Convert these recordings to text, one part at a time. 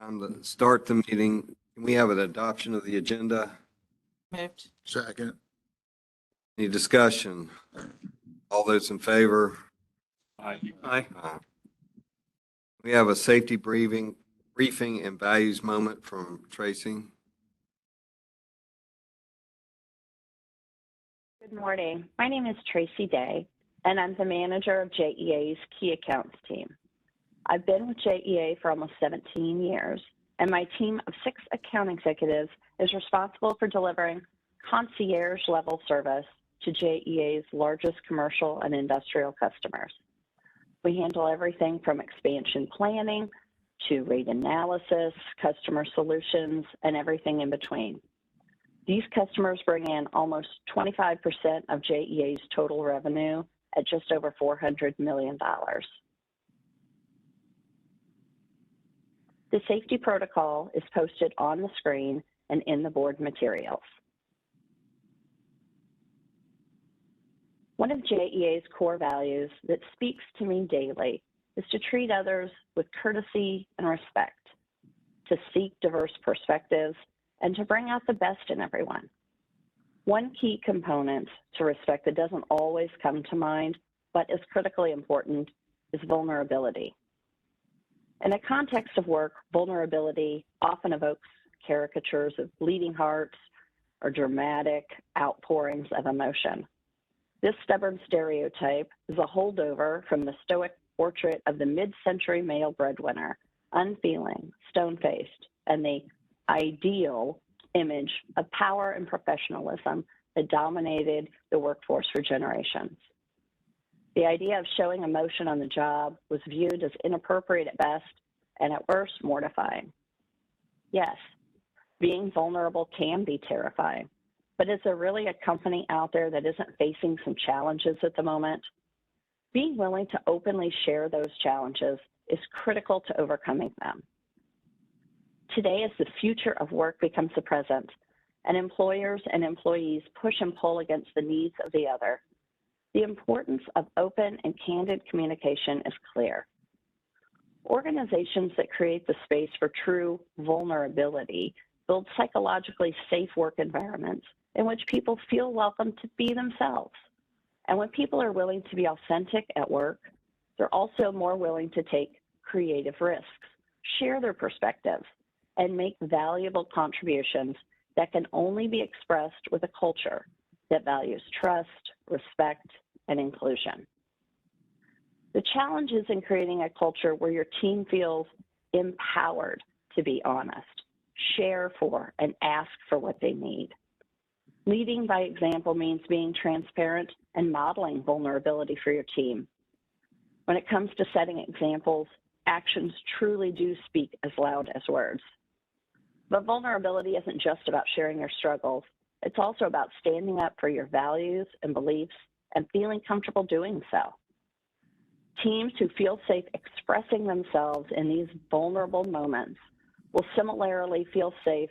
Time to start the meeting. Can we have an adoption of the agenda? Moved. Second. Any discussion? All those in favor? Aye. Aye. We have a safety briefing and values moment from Tracy. Good morning. My name is Tracy Day, and I'm the manager of JEA's Key Accounts team. I've been with JEA for almost 17 years, and my team of 6 account executives is responsible for delivering concierge-level service to JEA's largest commercial and industrial customers. We handle everything from expansion planning to rate analysis, customer solutions, and everything in between. These customers bring in almost 25% of JEA's total revenue at just over $400 million. The safety protocol is posted on the screen and in the board materials. One of JEA's core values that speaks to me daily is to treat others with courtesy and respect, to seek diverse perspectives, and to bring out the best in everyone. One key component to respect that doesn't always come to mind, but is critically important, is vulnerability. In the context of work, vulnerability often evokes caricatures of bleeding hearts or dramatic outpourings of emotion. This stubborn stereotype is a holdover from the stoic portrait of the mid-century male breadwinner, unfeeling, stone-faced, and the ideal image of power and professionalism that dominated the workforce for generations. The idea of showing emotion on the job was viewed as inappropriate at best and at worst mortifying. Yes, being vulnerable can be terrifying, but is there really a company out there that isn't facing some challenges at the moment? Being willing to openly share those challenges is critical to overcoming them. Today, as the future of work becomes the present, and employers and employees push and pull against the needs of the other, the importance of open and candid communication is clear. Organizations that create the space for true vulnerability build psychologically safe work environments in which people feel welcome to be themselves. And when people are willing to be authentic at work, they're also more willing to take creative risks, share their perspectives, and make valuable contributions that can only be expressed with a culture that values trust, respect, and inclusion. The challenge is in creating a culture where your team feels empowered to be honest, share for, and ask for what they need. Leading by example means being transparent and modeling vulnerability for your team. When it comes to setting examples, actions truly do speak as loud as words. But vulnerability isn't just about sharing your struggles. It's also about standing up for your values and beliefs and feeling comfortable doing so. Teams who feel safe expressing themselves in these vulnerable moments will similarly feel safe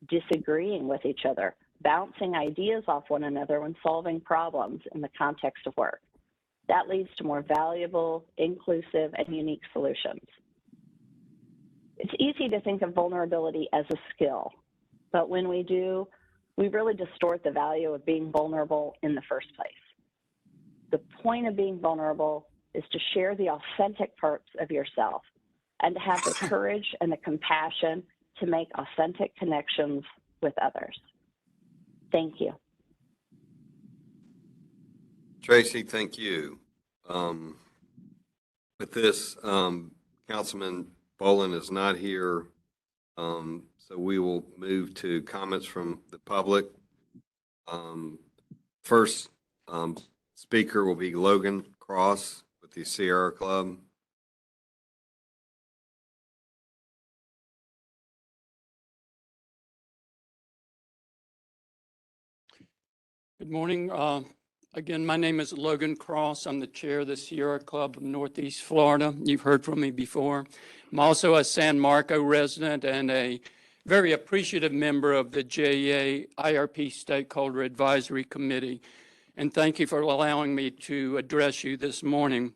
disagreeing with each other, bouncing ideas off one another when solving problems in the context of work. That leads to more valuable, inclusive, and unique solutions. It's easy to think of vulnerability as a skill, but when we do, we really distort the value of being vulnerable in the first place. The point of being vulnerable is to share the authentic parts of yourself and to have the courage and the compassion to make authentic connections with others. Thank you. Tracy, thank you. With this, Councilman Boland is not here, so we will move to comments from the public. First speaker will be Logan Cross with the Sierra Club. Good morning. Again, my name is Logan Cross. I'm the chair of the Sierra Club of Northeast Florida. You've heard from me before. I'm also a San Marco resident and a very appreciative member of the JEA IRP Stakeholder Advisory Committee. And thank you for allowing me to address you this morning.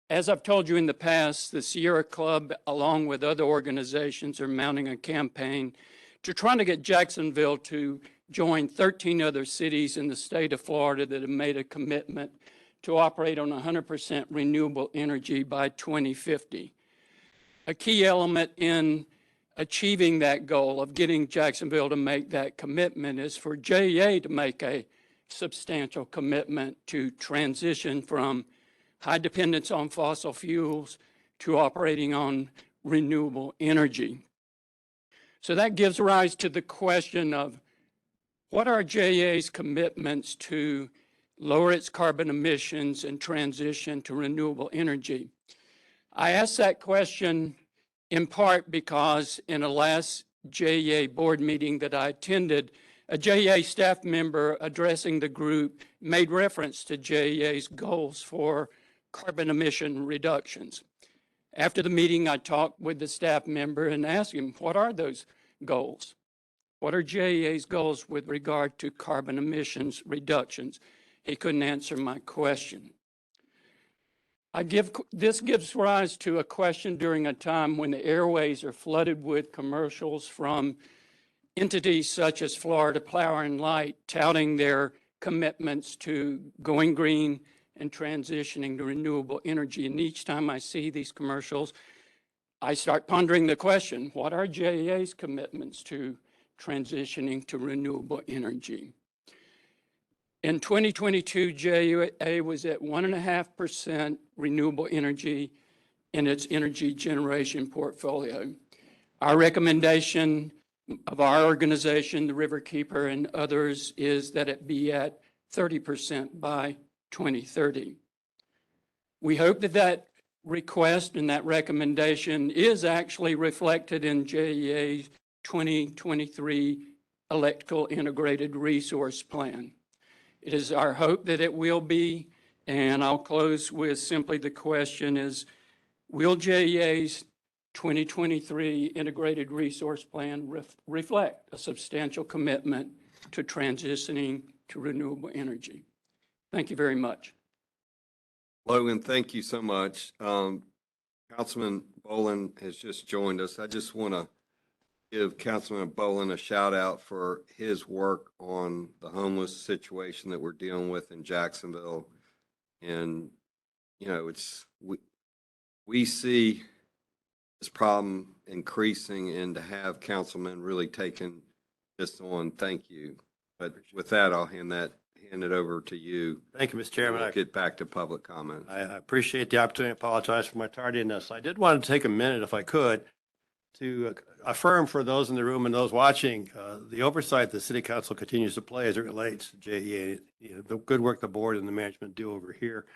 As I've told you in the past, the Sierra Club, along with other organizations, are mounting a campaign to try to get Jacksonville to join 13 other cities in the state of Florida that have made a commitment to operate on 100% renewable energy by 2050. A key element in achieving that goal of getting Jacksonville to make that commitment is for JEA to make a substantial commitment to transition from high dependence on fossil fuels to operating on renewable energy. So that gives rise to the question of what are JEA's commitments to lower its carbon emissions and transition to renewable energy? I ask that question in part because in a last JEA board meeting that I attended, a JEA staff member addressing the group made reference to JEA's goals for carbon emission reductions. After the meeting, I talked with the staff member and asked him, what are those goals? What are JEA's goals with regard to carbon emissions reductions? He couldn't answer my question. This gives rise to a question during a time when the airways are flooded with commercials from entities such as Florida Power and Light touting their commitments to going green and transitioning to renewable energy. And each time I see these commercials, I start pondering the question, what are JEA's commitments to transitioning to renewable energy? In 2022, JEA was at 1.5% renewable energy in its energy generation portfolio. Our recommendation of our organization, the Riverkeeper and others, is that it be at 30% by 2030. We hope that that request and that recommendation is actually reflected in JEA's 2023 Electrical Integrated Resource Plan. It is our hope that it will be, and I'll close with simply the question is, will JEA's 2023 Integrated Resource Plan reflect a substantial commitment to transitioning to renewable energy? Thank you very much. Logan, thank you so much. Councilman Boland has just joined us. I just want to give Councilman Boland a shout out for his work on the homeless situation that we're dealing with in Jacksonville. And, you know, we see this problem increasing, and to have councilmen really taking this on, thank you. But with that, I'll hand it over to you. Thank you, Mr. Chairman. We'll get back to public comment. I appreciate the opportunity. I apologize for my tardiness. I did want to take a minute, if I could, to affirm for those in the room and those watching the oversight the City Council continues to play as it relates to JEA, the good work the board and the management do over here.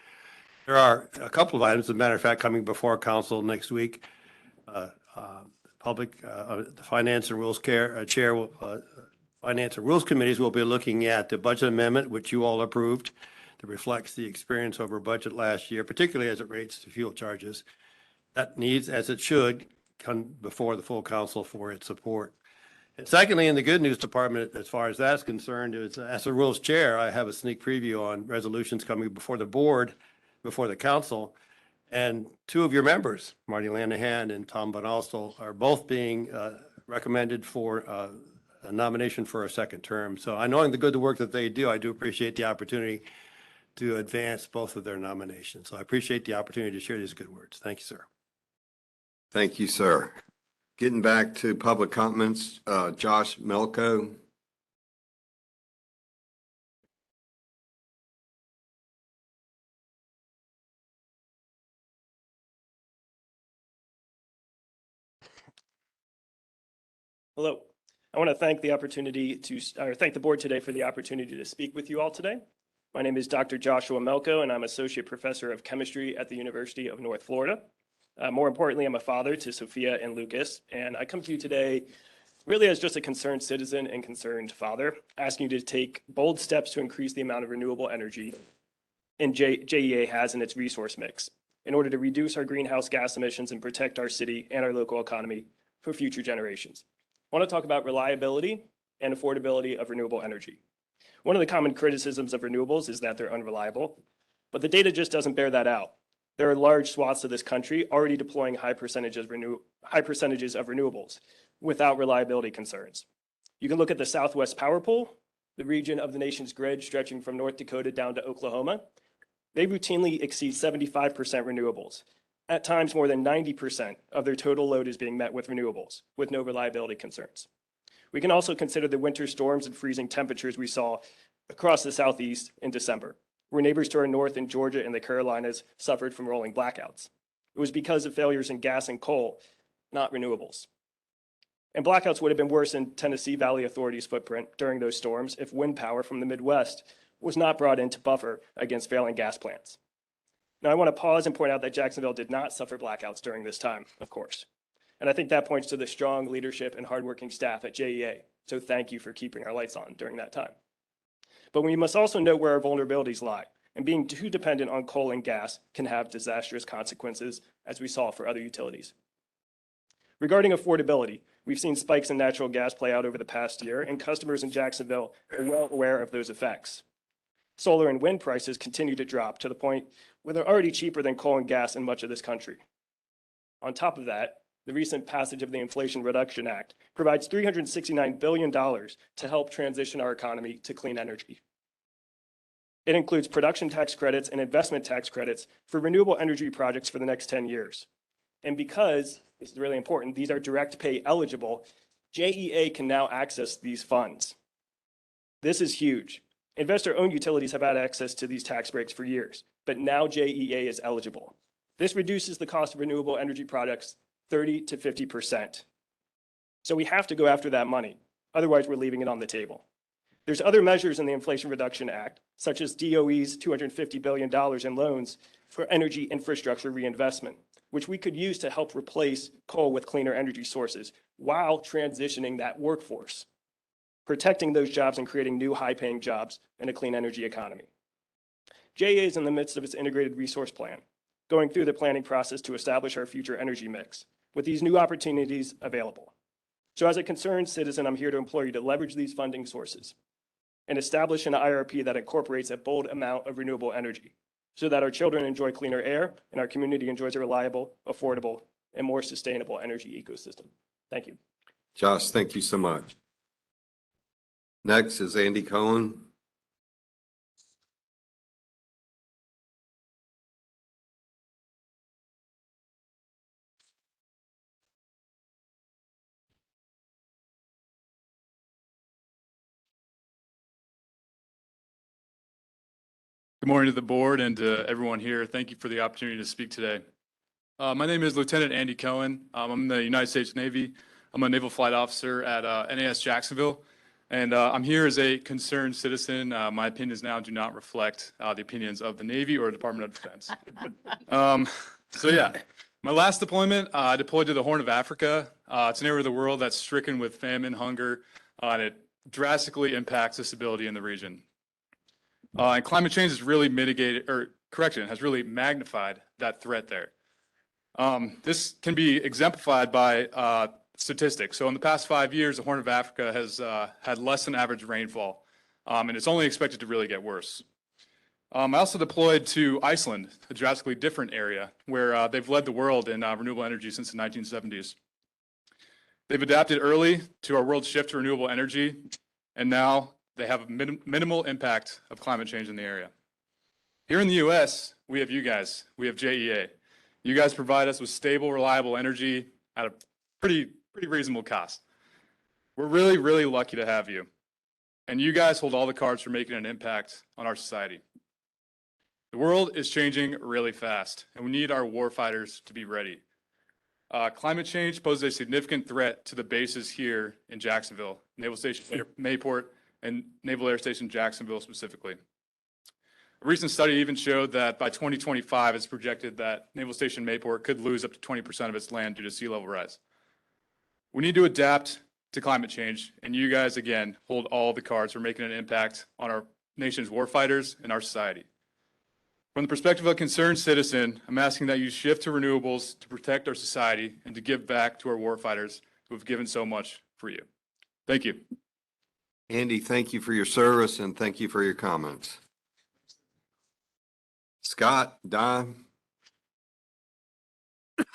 There are a couple of items, as a matter of fact, coming before Council next week. The Finance and Rules Finance and Rules Committees will be looking at the budget amendment, which you all approved, that reflects the experience over budget last year, particularly as it relates to fuel charges. That needs, as it should, come before the full council for its support. And secondly, in the good news department, as far as that's concerned, is as the rules chair, I have a sneak preview on resolutions coming before the board, before the council. And two of your members, Marty Lanahan and Tom Bonalstel, are both being recommended for a nomination for a second term. So I knowing the good work that they do, I do appreciate the opportunity to advance both of their nominations. So I appreciate the opportunity to share these good words. Thank you, sir. Thank you, sir. Getting back to public comments, Josh Melko. Hello. I want to thank thank the board today for the opportunity to speak with you all today. My name is Dr. Joshua Melko, and I'm Associate Professor of Chemistry at the University of North Florida. More importantly, I'm a father to Sophia and Lucas, and I come to you today really as just a concerned citizen and concerned father, asking you to take bold steps to increase the amount of renewable energy JEA has in its resource mix in order to reduce our greenhouse gas emissions and protect our city and our local economy for future generations. I want to talk about reliability and affordability of renewable energy. One of the common criticisms of renewables is that they're unreliable, but the data just doesn't bear that out. there are large swaths of this country already deploying high percentages of renewables without reliability concerns. You can look at the Southwest Power Pool, the region of the nation's grid stretching from North Dakota down to Oklahoma. They routinely exceed 75% renewables. At times, more than 90% of their total load is being met with renewables, with no reliability concerns. We can also consider the winter storms and freezing temperatures we saw across the Southeast in December, where neighbors to our north in Georgia and the Carolinas suffered from rolling blackouts. It was because of failures in gas and coal, not renewables. And blackouts would have been worse in Tennessee Valley Authority's footprint during those storms if wind power from the Midwest was not brought in to buffer against failing gas plants. Now, I want to pause and point out that Jacksonville did not suffer blackouts during this time, of course. And I think that points to the strong leadership and hardworking staff at JEA. So thank you for keeping our lights on during that time. But we must also know where our vulnerabilities lie. And being too dependent on coal and gas can have disastrous consequences, as we saw for other utilities. Regarding affordability, we've seen spikes in natural gas play out over the past year, and customers in Jacksonville are well aware of those effects. Solar and wind prices continue to drop to the point where they're already cheaper than coal and gas in much of this country. On top of that, the recent passage of the Inflation Reduction Act provides $369 billion to help transition our economy to clean energy. It includes production tax credits and investment tax credits for renewable energy projects for the next 10 years. And because, this is really important, these are direct pay eligible, JEA can now access these funds. This is huge. Investor-owned utilities have had access to these tax breaks for years, but now JEA is eligible. This reduces the cost of renewable energy products 30 to 50%. So we have to go after that money. Otherwise, we're leaving it on the table. There's other measures in the Inflation Reduction Act, such as DOE's $250 billion in loans for energy infrastructure reinvestment, which we could use to help replace coal with cleaner energy sources while transitioning that workforce, protecting those jobs and creating new high-paying jobs in a clean energy economy. JEA is in the midst of its integrated resource plan, going through the planning process to establish our future energy mix with these new opportunities available. So as a concerned citizen, I'm here to implore you to leverage these funding sources and establish an IRP that incorporates a bold amount of renewable energy so that our children enjoy cleaner air and our community enjoys a reliable, affordable, and more sustainable energy ecosystem. Thank you. Josh, thank you so much. Next is Andy Cohen. Good morning to the board and to everyone here. Thank you for the opportunity to speak today. My name is Lieutenant Andy Cohen. I'm in the United States Navy. I'm a naval flight officer at NAS Jacksonville, and I'm here as a concerned citizen. My opinions now do not reflect the opinions of the Navy or Department of Defense. My last deployment, I deployed to the Horn of Africa. It's an area of the world that's stricken with famine, hunger, and it drastically impacts the stability in the region. And climate change has really has really magnified that threat there. This can be exemplified by statistics. So in the past 5 years, the Horn of Africa has had less than average rainfall, and it's only expected to really get worse. I also deployed to Iceland, a drastically different area where they've led the world in renewable energy since the 1970s. They've adapted early to our world's shift to renewable energy, and now they have a minimal impact of climate change in the area. Here in the US, we have you guys. We have JEA. You guys provide us with stable, reliable energy at a pretty reasonable cost. We're really, really lucky to have you. And you guys hold all the cards for making an impact on our society. The world is changing really fast, and we need our warfighters to be ready. Climate change poses a significant threat to the bases here in Jacksonville, Naval Station Mayport, and Naval Air Station Jacksonville specifically. A recent study even showed that by 2025, it's projected that Naval Station Mayport could lose up to 20% of its land due to sea level rise. We need to adapt to climate change, and you guys, again, hold all the cards for making an impact on our nation's warfighters and our society. From the perspective of a concerned citizen, I'm asking that you shift to renewables to protect our society and to give back to our warfighters who have given so much for you. Thank you. Andy, thank you for your service and thank you for your comments. Scott, Don. Hi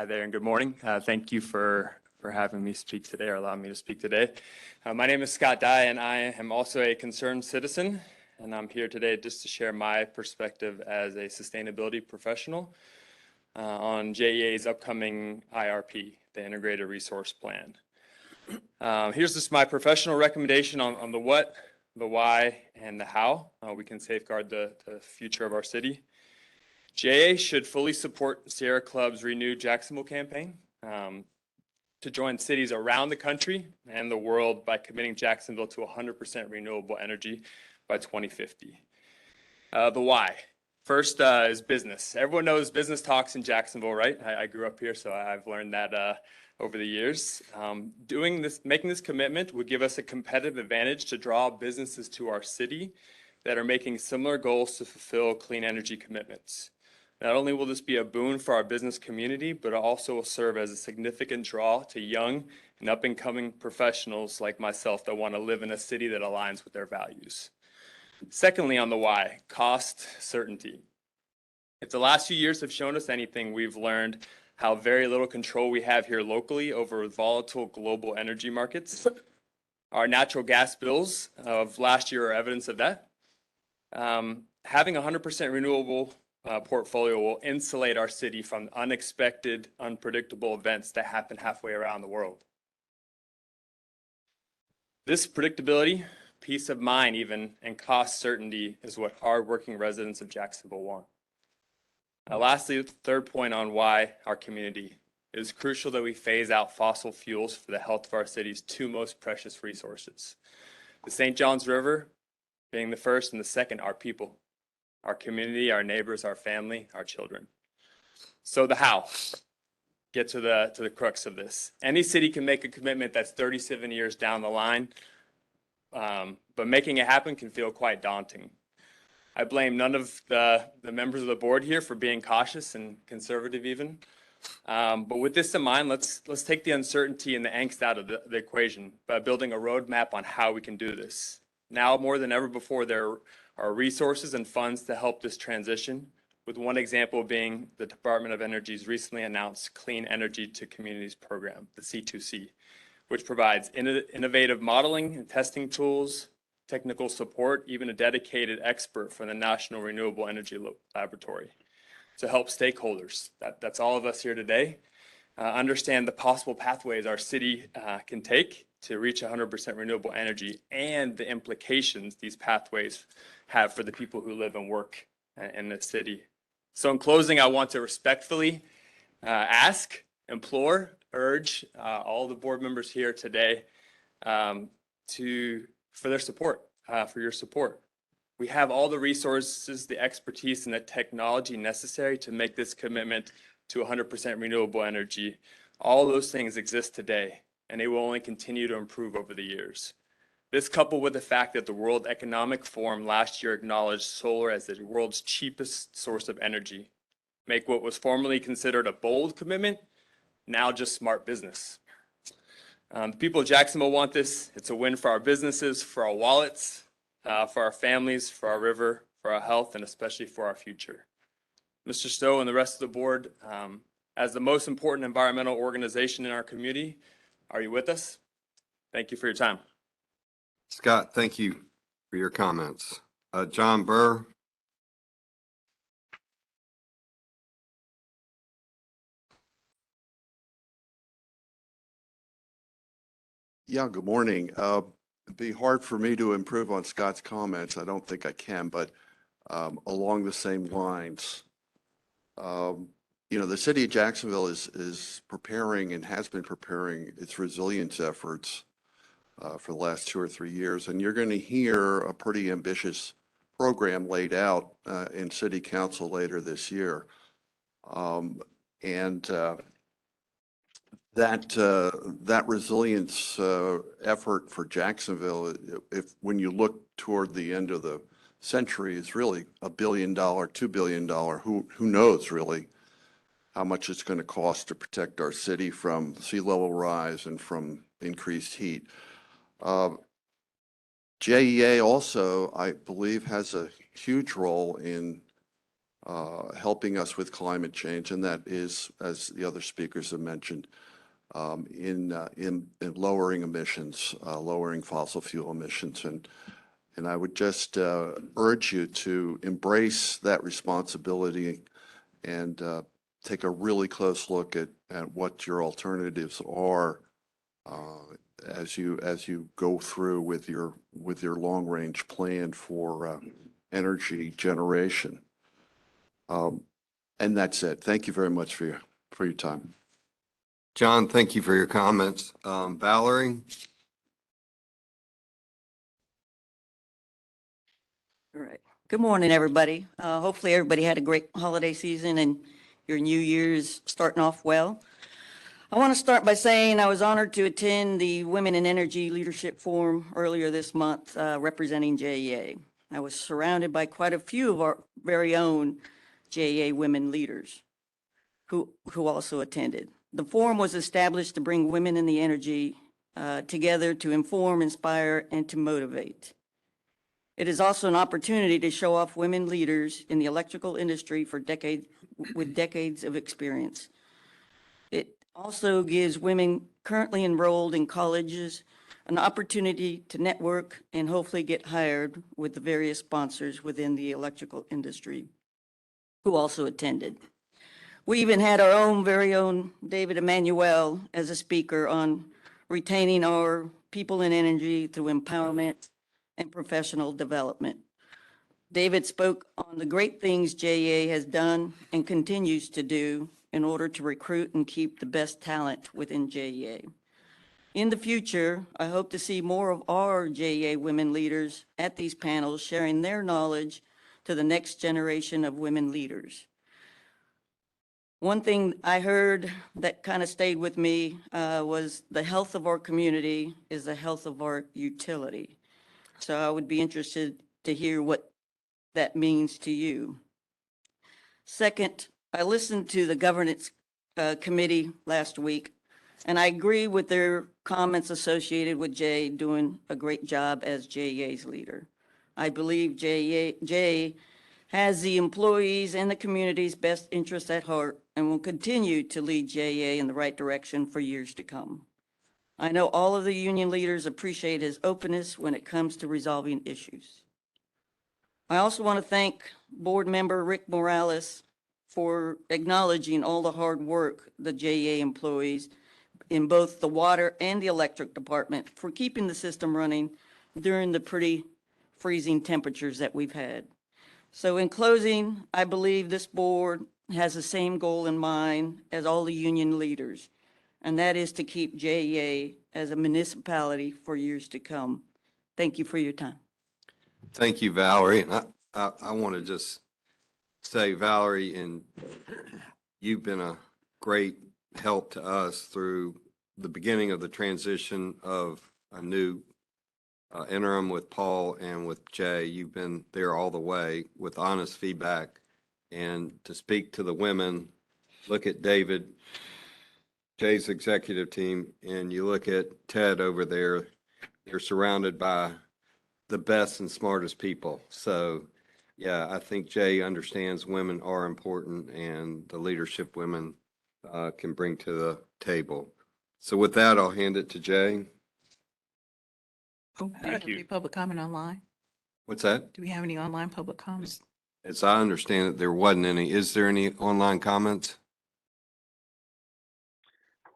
there and good morning. Thank you for having me speak today or allowing me to speak today. My name is Scott Dye and I am also a concerned citizen, and I'm here today just to share my perspective as a sustainability professional on JEA's upcoming IRP, the Integrated Resource Plan. Here's just my professional recommendation on the what, the why, and the how we can safeguard the future of our city. JEA should fully support Sierra Club's renewed Jacksonville campaign to join cities around the country and the world by committing Jacksonville to 100% renewable energy by 2050. The why. First is business. Everyone knows business talks in Jacksonville, right? I grew up here, so I've learned that over the years. Making this commitment would give us a competitive advantage to draw businesses to our city that are making similar goals to fulfill clean energy commitments. Not only will this be a boon for our business community, but it also will serve as a significant draw to young and up-and-coming professionals like myself that want to live in a city that aligns with their values. Secondly, on the why, cost certainty. If the last few years have shown us anything, we've learned how very little control we have here locally over volatile global energy markets. Our natural gas bills of last year are evidence of that. Having 100% renewable portfolio will insulate our city from unexpected, unpredictable events that happen halfway around the world. This predictability, peace of mind even, and cost certainty is what hardworking residents of Jacksonville want. Lastly, the third point on why our community. It is crucial that we phase out fossil fuels for the health of our city's two most precious resources. The St. Johns River being the first, and the second, our people. Our community, our neighbors, our family, our children. So the how, get to the crux of this. Any city can make a commitment that's 37 years down the line, but making it happen can feel quite daunting. I blame none of the members of the board here for being cautious and conservative even. But with this in mind, let's take the uncertainty and the angst out of the equation by building a roadmap on how we can do this. Now more than ever before, there are resources and funds to help this transition, with one example being the Department of Energy's recently announced Clean Energy to Communities program, the C2C, which provides innovative modeling and testing tools, technical support, even a dedicated expert from the National Renewable Energy Laboratory to help stakeholders, that's all of us here today, understand the possible pathways our city can take to reach 100% renewable energy and the implications these pathways have for the people who live and work in the city. So in closing, I want to respectfully ask, implore, urge all the board members here today for their support, for your support. We have all the resources, the expertise, and the technology necessary to make this commitment to 100% renewable energy. All those things exist today, and they will only continue to improve over the years. This, coupled with the fact that the World Economic Forum last year acknowledged solar as the world's cheapest source of energy, make what was formerly considered a bold commitment now just smart business. The people of Jacksonville want this. It's a win for our businesses, for our wallets, for our families, for our river, for our health, and especially for our future. Mr. Stowe and the rest of the board, as the most important environmental organization in our community, are you with us? Thank you for your time. Scott, thank you for your comments. John Burr. Yeah, good morning. It'd be hard for me to improve on Scott's comments. I don't think I can, but along the same lines, the city of Jacksonville is preparing and has been preparing its resilience efforts for the last 2 or 3 years. And you're going to hear a pretty ambitious program laid out in city council later this year. That resilience effort for Jacksonville, when you look toward the end of the century, is really $1 billion, $2 billion. Who knows really how much it's going to cost to protect our city from sea level rise and from increased heat. JEA also, I believe, has a huge role in helping us with climate change, and that is, as the other speakers have mentioned, in lowering emissions, lowering fossil fuel emissions. And I would just urge you to embrace that responsibility and take a really close look at what your alternatives are as you go through with your long range plan for energy generation. And that's it. Thank you very much for your time. John, thank you for your comments. Valerie? All right. Good morning, everybody. Hopefully everybody had a great holiday season and your new year's starting off well. I want to start by saying I was honored to attend the Women in Energy Leadership Forum earlier this month, representing JEA. I was surrounded by quite a few of our very own JEA women leaders who also attended. The forum was established to bring women in the energy together to inform, inspire, and to motivate. It is also an opportunity to show off women leaders in the electrical industry with decades of experience. It also gives women currently enrolled in colleges an opportunity to network and hopefully get hired with the various sponsors within the electrical industry who also attended. We even had our own very own David Emanuel as a speaker on retaining our people in energy through empowerment and professional development. David spoke on the great things JEA has done and continues to do in order to recruit and keep the best talent within JEA. In the future, I hope to see more of our JEA women leaders at these panels sharing their knowledge to the next generation of women leaders. One thing I heard that kind of stayed with me was the health of our community is the health of our utility. So I would be interested to hear what that means to you. Second, I listened to the governance committee last week, and I agree with their comments associated with Jay doing a great job as JEA's leader. I believe Jay has the employees and the community's best interests at heart and will continue to lead JEA in the right direction for years to come. I know all of the union leaders appreciate his openness when it comes to resolving issues. I also want to thank board member Rick Morales for acknowledging all the hard work the JEA employees in both the water and the electric department for keeping the system running during the pretty freezing temperatures that we've had. So in closing, I believe this board has the same goal in mind as all the union leaders, and that is to keep JEA as a municipality for years to come. Thank you for your time. Thank you, Valerie. And I want to just say, Valerie, and you've been a great help to us through the beginning of the transition of a new interim with Paul and with Jay. You've been there all the way with honest feedback. And to speak to the women, look at David, Jay's executive team, and you look at Ted over there, they're surrounded by the best and smartest people. So yeah, I think Jay understands women are important and the leadership women can bring to the table. So with that, I'll hand it to Jay. Oh, do we have any public comment online? What's that? Do we have any online public comments? As I understand it, there wasn't any. Is there any online comments?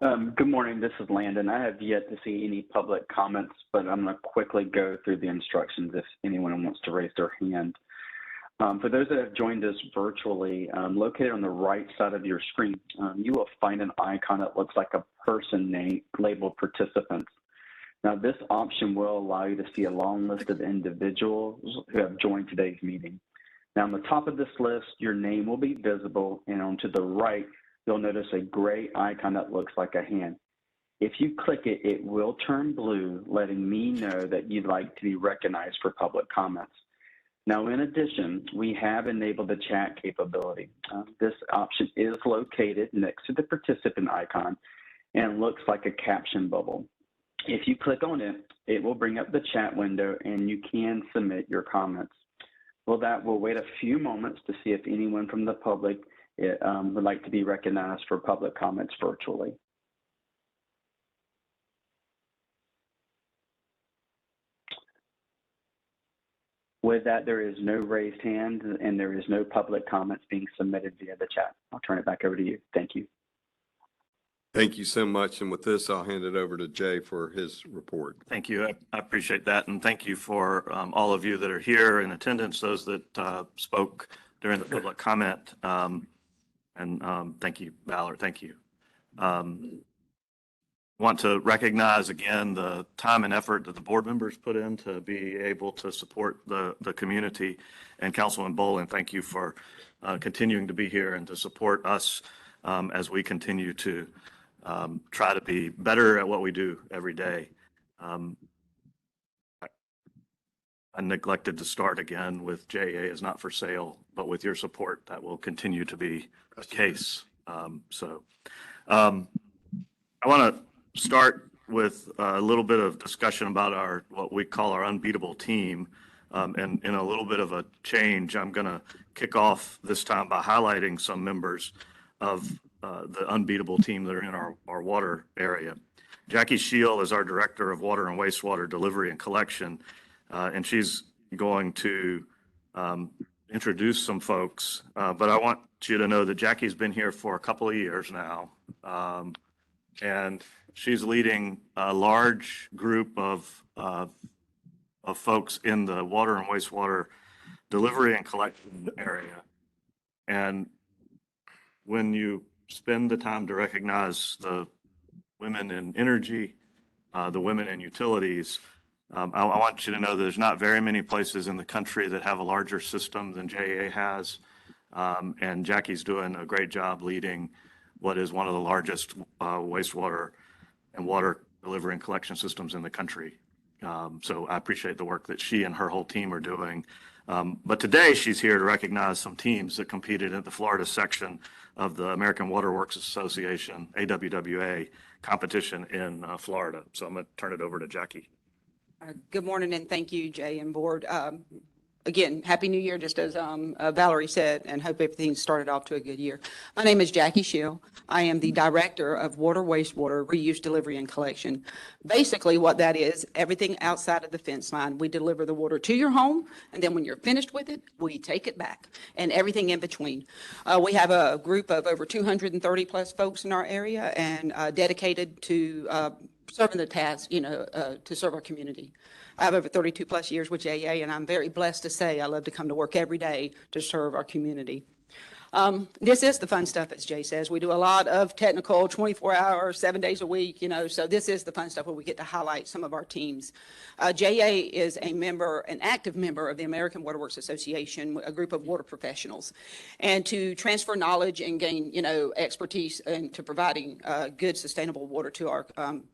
Good morning, this is Landon. I have yet to see any public comments, but I'm going to quickly go through the instructions if anyone wants to raise their hand. For those that have joined us virtually, located on the right side of your screen, you will find an icon that looks like a person name labeled participants. Now, this option will allow you to see a long list of individuals who have joined today's meeting. Now, on the top of this list, your name will be visible, and on to the right, you'll notice a gray icon that looks like a hand. If you click it, it will turn blue, letting me know that you'd like to be recognized for public comments. Now, in addition, we have enabled the chat capability. This option is located next to the participant icon and looks like a caption bubble. If you click on it, it will bring up the chat window and you can submit your comments. We'll wait a few moments to see if anyone from the public would like to be recognized for public comments virtually. With that, there is no raised hand and there is no public comments being submitted via the chat. I'll turn it back over to you. Thank you. Thank you so much. And with this, I'll hand it over to Jay for his report. Thank you. I appreciate that. And thank you for all of you that are here in attendance, those that spoke during the public comment. And thank you, Valor. Thank you. Want to recognize again the time and effort that the board members put in to be able to support the community. And Councilman Boland, thank you for continuing to be here and to support us as we continue to try to be better at what we do every day. I neglected to start again with JEA is not for sale, but with your support, that will continue to be the case. I want to start with a little bit of discussion about what we call our unbeatable team. And in a little bit of a change, I'm going to kick off this time by highlighting some members of the unbeatable team that are in our water area. Jackie Shield is our Director of Water and Wastewater Delivery and Collection, and she's going to introduce some folks. But I want you to know that Jackie's been here for a couple of years now, and she's leading a large group of folks in the water and wastewater delivery and collection area. And when you spend the time to recognize the women in energy, the women in utilities, I want you to know that there's not very many places in the country that have a larger system than JEA has. And Jackie's doing a great job leading what is one of the largest wastewater and water delivery and collection systems in the country. So I appreciate the work that she and her whole team are doing. But today she's here to recognize some teams that competed at the Florida section of the American Water Works Association, AWWA, competition in Florida. So I'm going to turn it over to Jackie. Good morning and thank you, Jay and board. Again, Happy New Year, just as Valerie said, and hope everything started off to a good year. My name is Jackie Shield. I am the Director of Water, Wastewater, Reuse, Delivery, and Collection. Basically, what that is, everything outside of the fence line, we deliver the water to your home, and then when you're finished with it, we take it back, and everything in between. We have a group of over 230 plus folks in our area and dedicated to serving the task, to serve our community. I have over 32 plus years with JEA, and I'm very blessed to say I love to come to work every day to serve our community. This is the fun stuff, as Jay says. We do a lot of technical, 24 hours, 7 days a week, so this is the fun stuff where we get to highlight some of our teams. JEA is an active member of the American Water Works Association, a group of water professionals, and to transfer knowledge and gain, expertise into providing good, sustainable water to our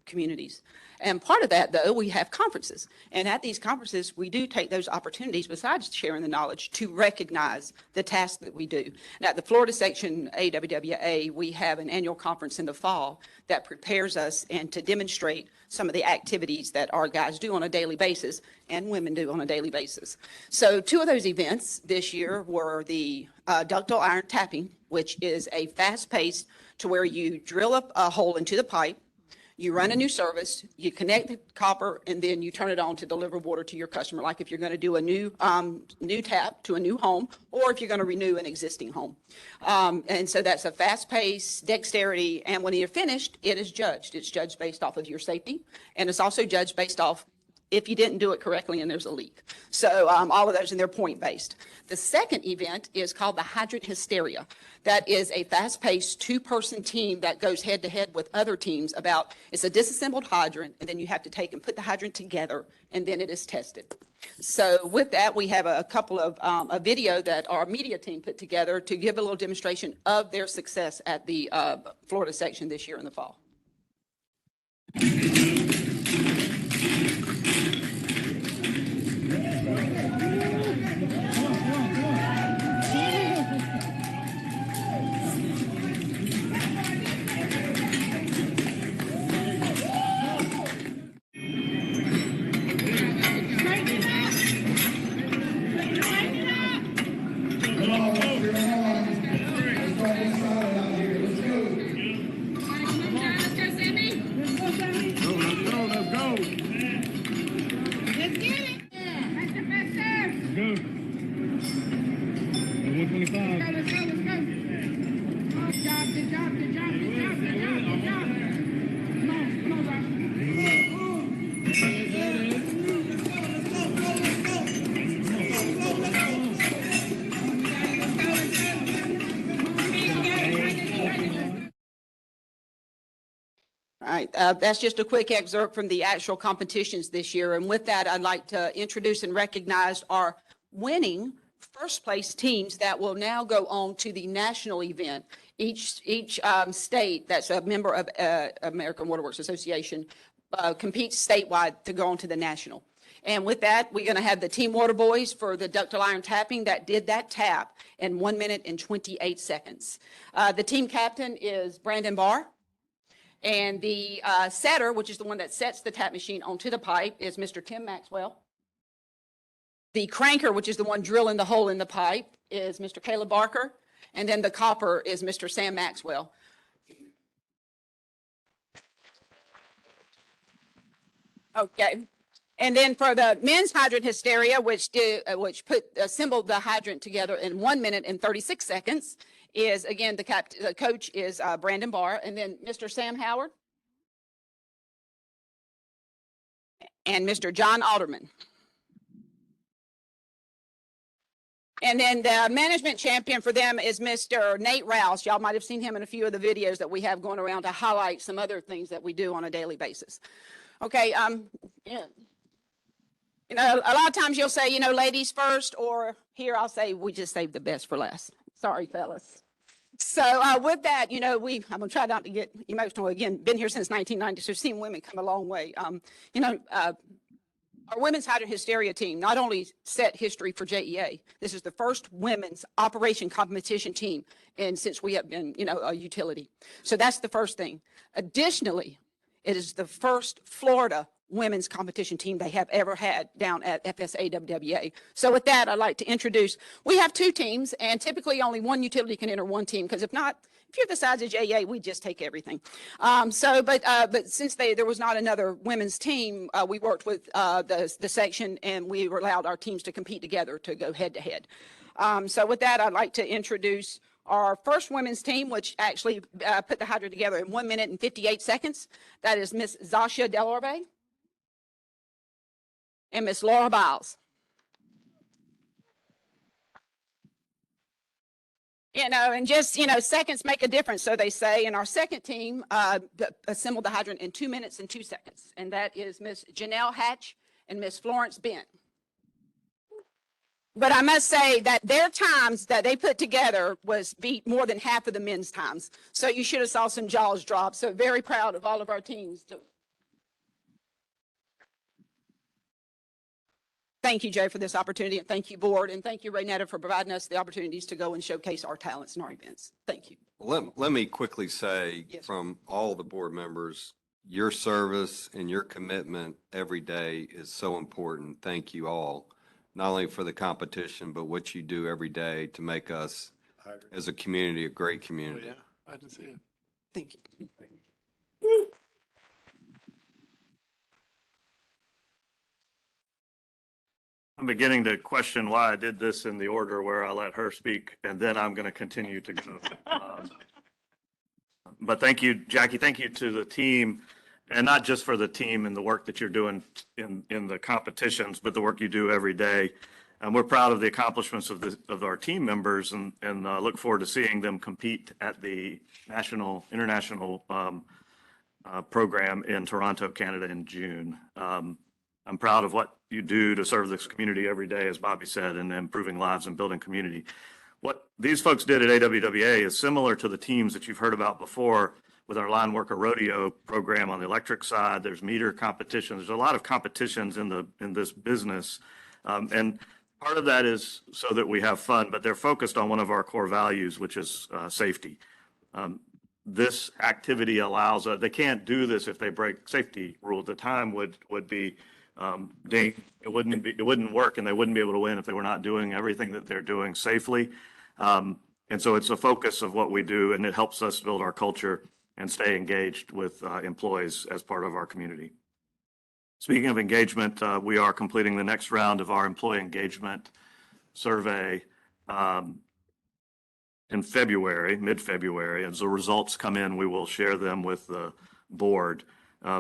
communities. And part of that, though, we have conferences. And at these conferences, we do take those opportunities, besides sharing the knowledge, to recognize the tasks that we do. And at the Florida section, AWWA, we have an annual conference in the fall that prepares us and to demonstrate some of the activities that our guys do on a daily basis and women do on a daily basis. So 2 of those events this year were the ductile iron tapping, which is a fast-paced to where you drill up a hole into the pipe, you run a new service, you connect the copper, and then you turn it on to deliver water to your customer, like if you're going to do a new tap to a new home, or if you're going to renew an existing home. And so that's a fast-paced dexterity, and when you're finished, it is judged. It's judged based off of your safety, and it's also judged based off if you didn't do it correctly and there's a leak. So all of those, and they're point-based. The second event is called the Hydrant Hysteria. That is a fast-paced 2-person team that goes head-to-head with other teams about, it's a disassembled hydrant, and then you have to take and put the hydrant together, and then it is tested. So with that, we have a couple of a video that our media team put together to give a little demonstration of their success at the Florida section this year in the fall. right, that's just a quick excerpt from the actual competitions this year. And with that, I'd like to introduce and recognize our winning first place teams that will now go on to the national event. Each state that's a member of American Waterworks Association competes statewide to go on to the national. And with that, we're going to have the Team Water Boys for the ductile iron tapping that did that tap in 1 minute and 28 seconds. The team captain is Brandon Barr. And the setter, which is the one that sets the tap machine onto the pipe, is Mr. Tim Maxwell. The cranker, which is the one drilling the hole in the pipe, is Mr. Caleb Barker. And then the copper is Mr. Sam Maxwell. Okay. And then for the men's hydrant hysteria, which assembled the hydrant together in 1 minute and 36 seconds, is again the coach is Brandon Barr, and then Mr. Sam Howard and Mr. John Alderman. And then the management champion for them is Mr. Nate Rouse. Y'all might have seen him in a few of the videos that we have going around to highlight some other things that we do on a daily basis. Okay, yeah. You know, a lot of times you'll say, you know, ladies first, or here I'll say, we just saved the best for last. Sorry, fellas. So with that, you know, I'm going to try not to get emotional again. Been here since 1990, so seen women come a long way. You know, our women's hydrant hysteria team not only set history for JEA, this is the first women's operation competition team since we have been, you know, a utility. So that's the first thing. Additionally, it is the first Florida women's competition team they have ever had down at FSA WWA. So with that, I'd like to introduce, we have two teams, and typically only one utility can enter one team, because if not, if you're the size of JEA, we just take everything. But since there was not another women's team, we worked with the section, and we allowed our teams to compete together to go head to head. So with that, I'd like to introduce our first women's team, which actually put the hydrant together in 1 minute and 58 seconds. That is Miss Zasha Delorbe and Miss Laura Biles. You know, and just, you know, seconds make a difference, so they say. And our second team assembled the hydrant in 2 minutes and 2 seconds. And that is Miss Janelle Hatch and Miss Florence Bent. But I must say that their times that they put together beat more than half of the men's times. So you should have saw some jaws drop. So very proud of all of our teams. Thank you, Jay, for this opportunity, and thank you, board, and thank you, Raynetta, for providing us the opportunities to go and showcase our talents in our events. Thank you. Let me quickly say, Yes, sir. from all the board members, your service and your commitment every day is so important. Thank you all, not only for the competition, but what you do every day to make us, as a community, a great community. I didn't see it. Thank you. I'm beginning to question why I did this in the order where I let her speak, and then I'm going to continue to go. But thank you, Jackie. Thank you to the team, and not just for the team and the work that you're doing in the competitions, but the work you do every day. And we're proud of the accomplishments of our team members, and look forward to seeing them compete at the international program in Toronto, Canada in June. I'm proud of what you do to serve this community every day, as Bobby said, and improving lives and building community. What these folks did at AWWA is similar to the teams that you've heard about before with our line worker rodeo program on the electric side. There's meter competitions. There's a lot of competitions in this business. And part of that is so that we have fun, but they're focused on one of our core values, which is safety. This activity allows, they can't do this if they break safety rules. The time would be it wouldn't work, and they wouldn't be able to win if they were not doing everything that they're doing safely. And so it's a focus of what we do, and it helps us build our culture and stay engaged with employees as part of our community. Speaking of engagement, we are completing the next round of our employee engagement survey in February, mid-February. As the results come in, we will share them with the board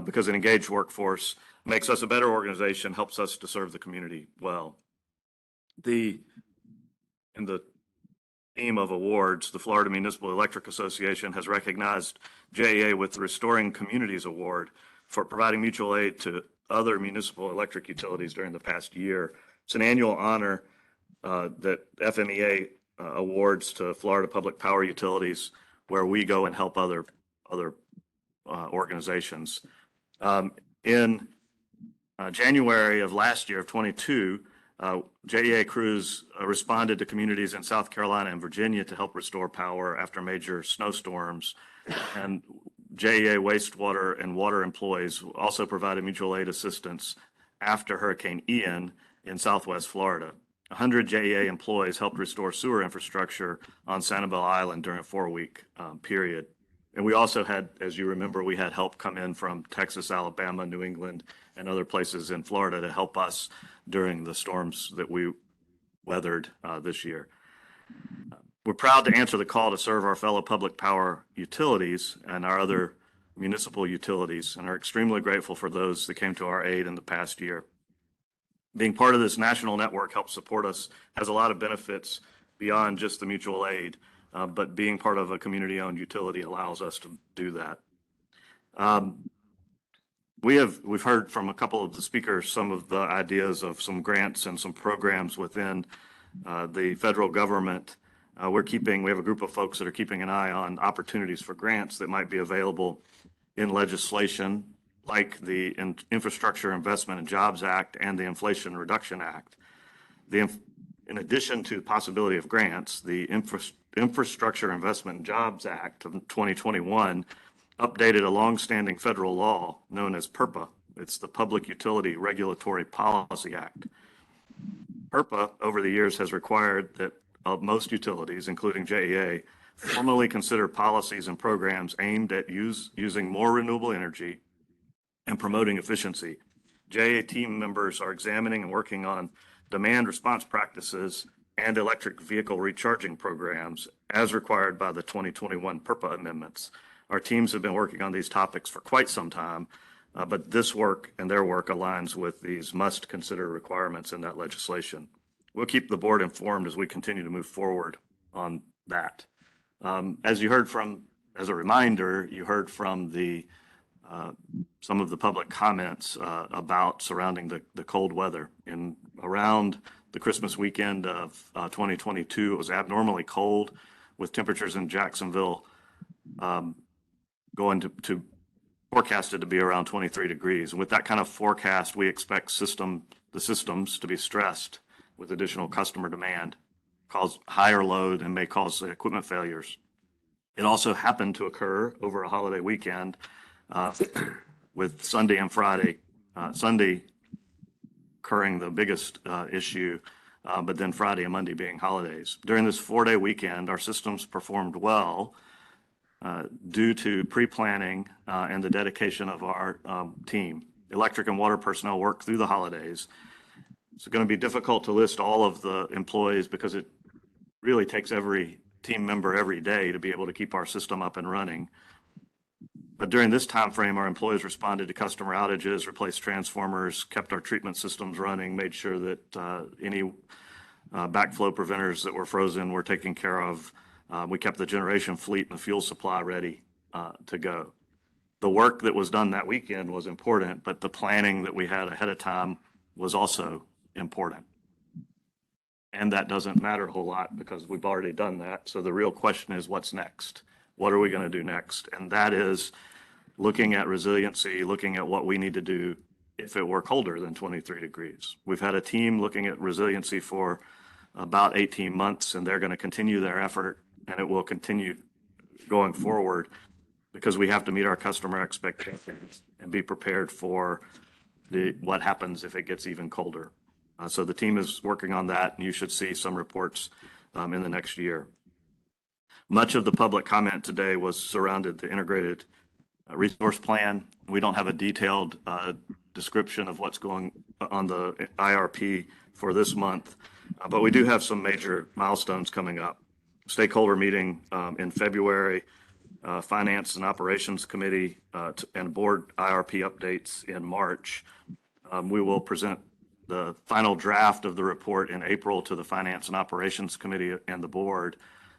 because an engaged workforce makes us a better organization, helps us to serve the community well. In theme of awards, the Florida Municipal Electric Association has recognized JEA with the Restoring Communities Award for providing mutual aid to other municipal electric utilities during the past year. It's an annual honor that FMEA awards to Florida public power utilities, where we go and help other organizations. In January of last year, of 22, JEA crews responded to communities in South Carolina and Virginia to help restore power after major snowstorms. And JEA wastewater and water employees also provided mutual aid assistance after Hurricane Ian in Southwest Florida. 100 JEA employees helped restore sewer infrastructure on Sanibel Island during a 4-week period. And we also had, as you remember, we had help come in from Texas, Alabama, New England, and other places in Florida to help us during the storms that we weathered this year. We're proud to answer the call to serve our fellow public power utilities and our other municipal utilities, and are extremely grateful for those that came to our aid in the past year. Being part of this national network helps support us, has a lot of benefits beyond just the mutual aid, but being part of a community-owned utility allows us to do that. We've heard from a couple of the speakers some of the ideas of some grants and some programs within the federal government. We have a group of folks that are keeping an eye on opportunities for grants that might be available in legislation, like the Infrastructure Investment and Jobs Act and the Inflation Reduction Act. In addition to the possibility of grants, the Infrastructure Investment and Jobs Act of 2021 updated a longstanding federal law known as PURPA. It's the Public Utility Regulatory Policy Act. PURPA, over the years, has required that most utilities, including JEA, formally consider policies and programs aimed at using more renewable energy and promoting efficiency. JEA team members are examining and working on demand response practices and electric vehicle recharging programs as required by the 2021 PURPA amendments. Our teams have been working on these topics for quite some time, but this work and their work aligns with these must-consider requirements in that legislation. We'll keep the board informed as we continue to move forward on that. As a reminder, you heard from some of the public comments about surrounding the cold weather. Around the Christmas weekend of 2022, it was abnormally cold, with temperatures in Jacksonville going to forecasted to be around 23 degrees. And with that kind of forecast, we expect the systems to be stressed with additional customer demand, cause higher load, and may cause equipment failures. It also happened to occur over a holiday weekend with Sunday and Friday. Sunday occurring the biggest issue, but then Friday and Monday being holidays. During this 4-day weekend, our systems performed well due to pre-planning and the dedication of our team. Electric and water personnel worked through the holidays. It's going to be difficult to list all of the employees because it really takes every team member every day to be able to keep our system up and running. But during this time frame, our employees responded to customer outages, replaced transformers, kept our treatment systems running, made sure that any backflow preventers that were frozen were taken care of. We kept the generation fleet and the fuel supply ready to go. The work that was done that weekend was important, but the planning that we had ahead of time was also important. And that doesn't matter a whole lot because we've already done that. So the real question is, what's next? What are we going to do next? And that is looking at resiliency, looking at what we need to do if it were colder than 23 degrees. We've had a team looking at resiliency for about 18 months, and they're going to continue their effort, and it will continue going forward because we have to meet our customer expectations and be prepared for what happens if it gets even colder. So the team is working on that, and you should see some reports in the next year. Much of the public comment today was surrounded the integrated resource plan. We don't have a detailed description of what's going on the IRP for this month, but we do have some major milestones coming up. Stakeholder meeting in February, Finance and Operations Committee and Board IRP updates in March. We will present the final draft of the report in April to the Finance and Operations Committee and the Board.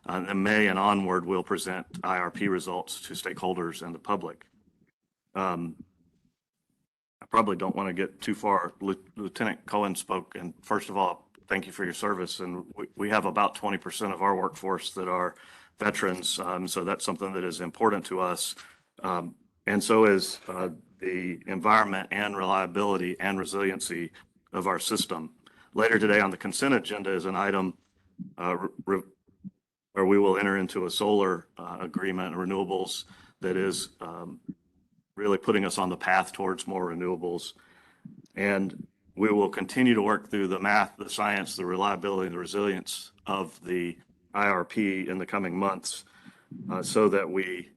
In May and onward, we'll present IRP results to stakeholders and the public. I probably don't want to get too far. Lieutenant Cohen spoke, and first of all, thank you for your service. And we have about 20% of our workforce that are veterans, so that's something that is important to us. And so is the environment and reliability and resiliency of our system. Later today on the consent agenda is an item where we will enter into a solar agreement, renewables, that is really putting us on the path towards more renewables. And we will continue to work through the math, the science, the reliability, and the resilience of the IRP in the coming months so that we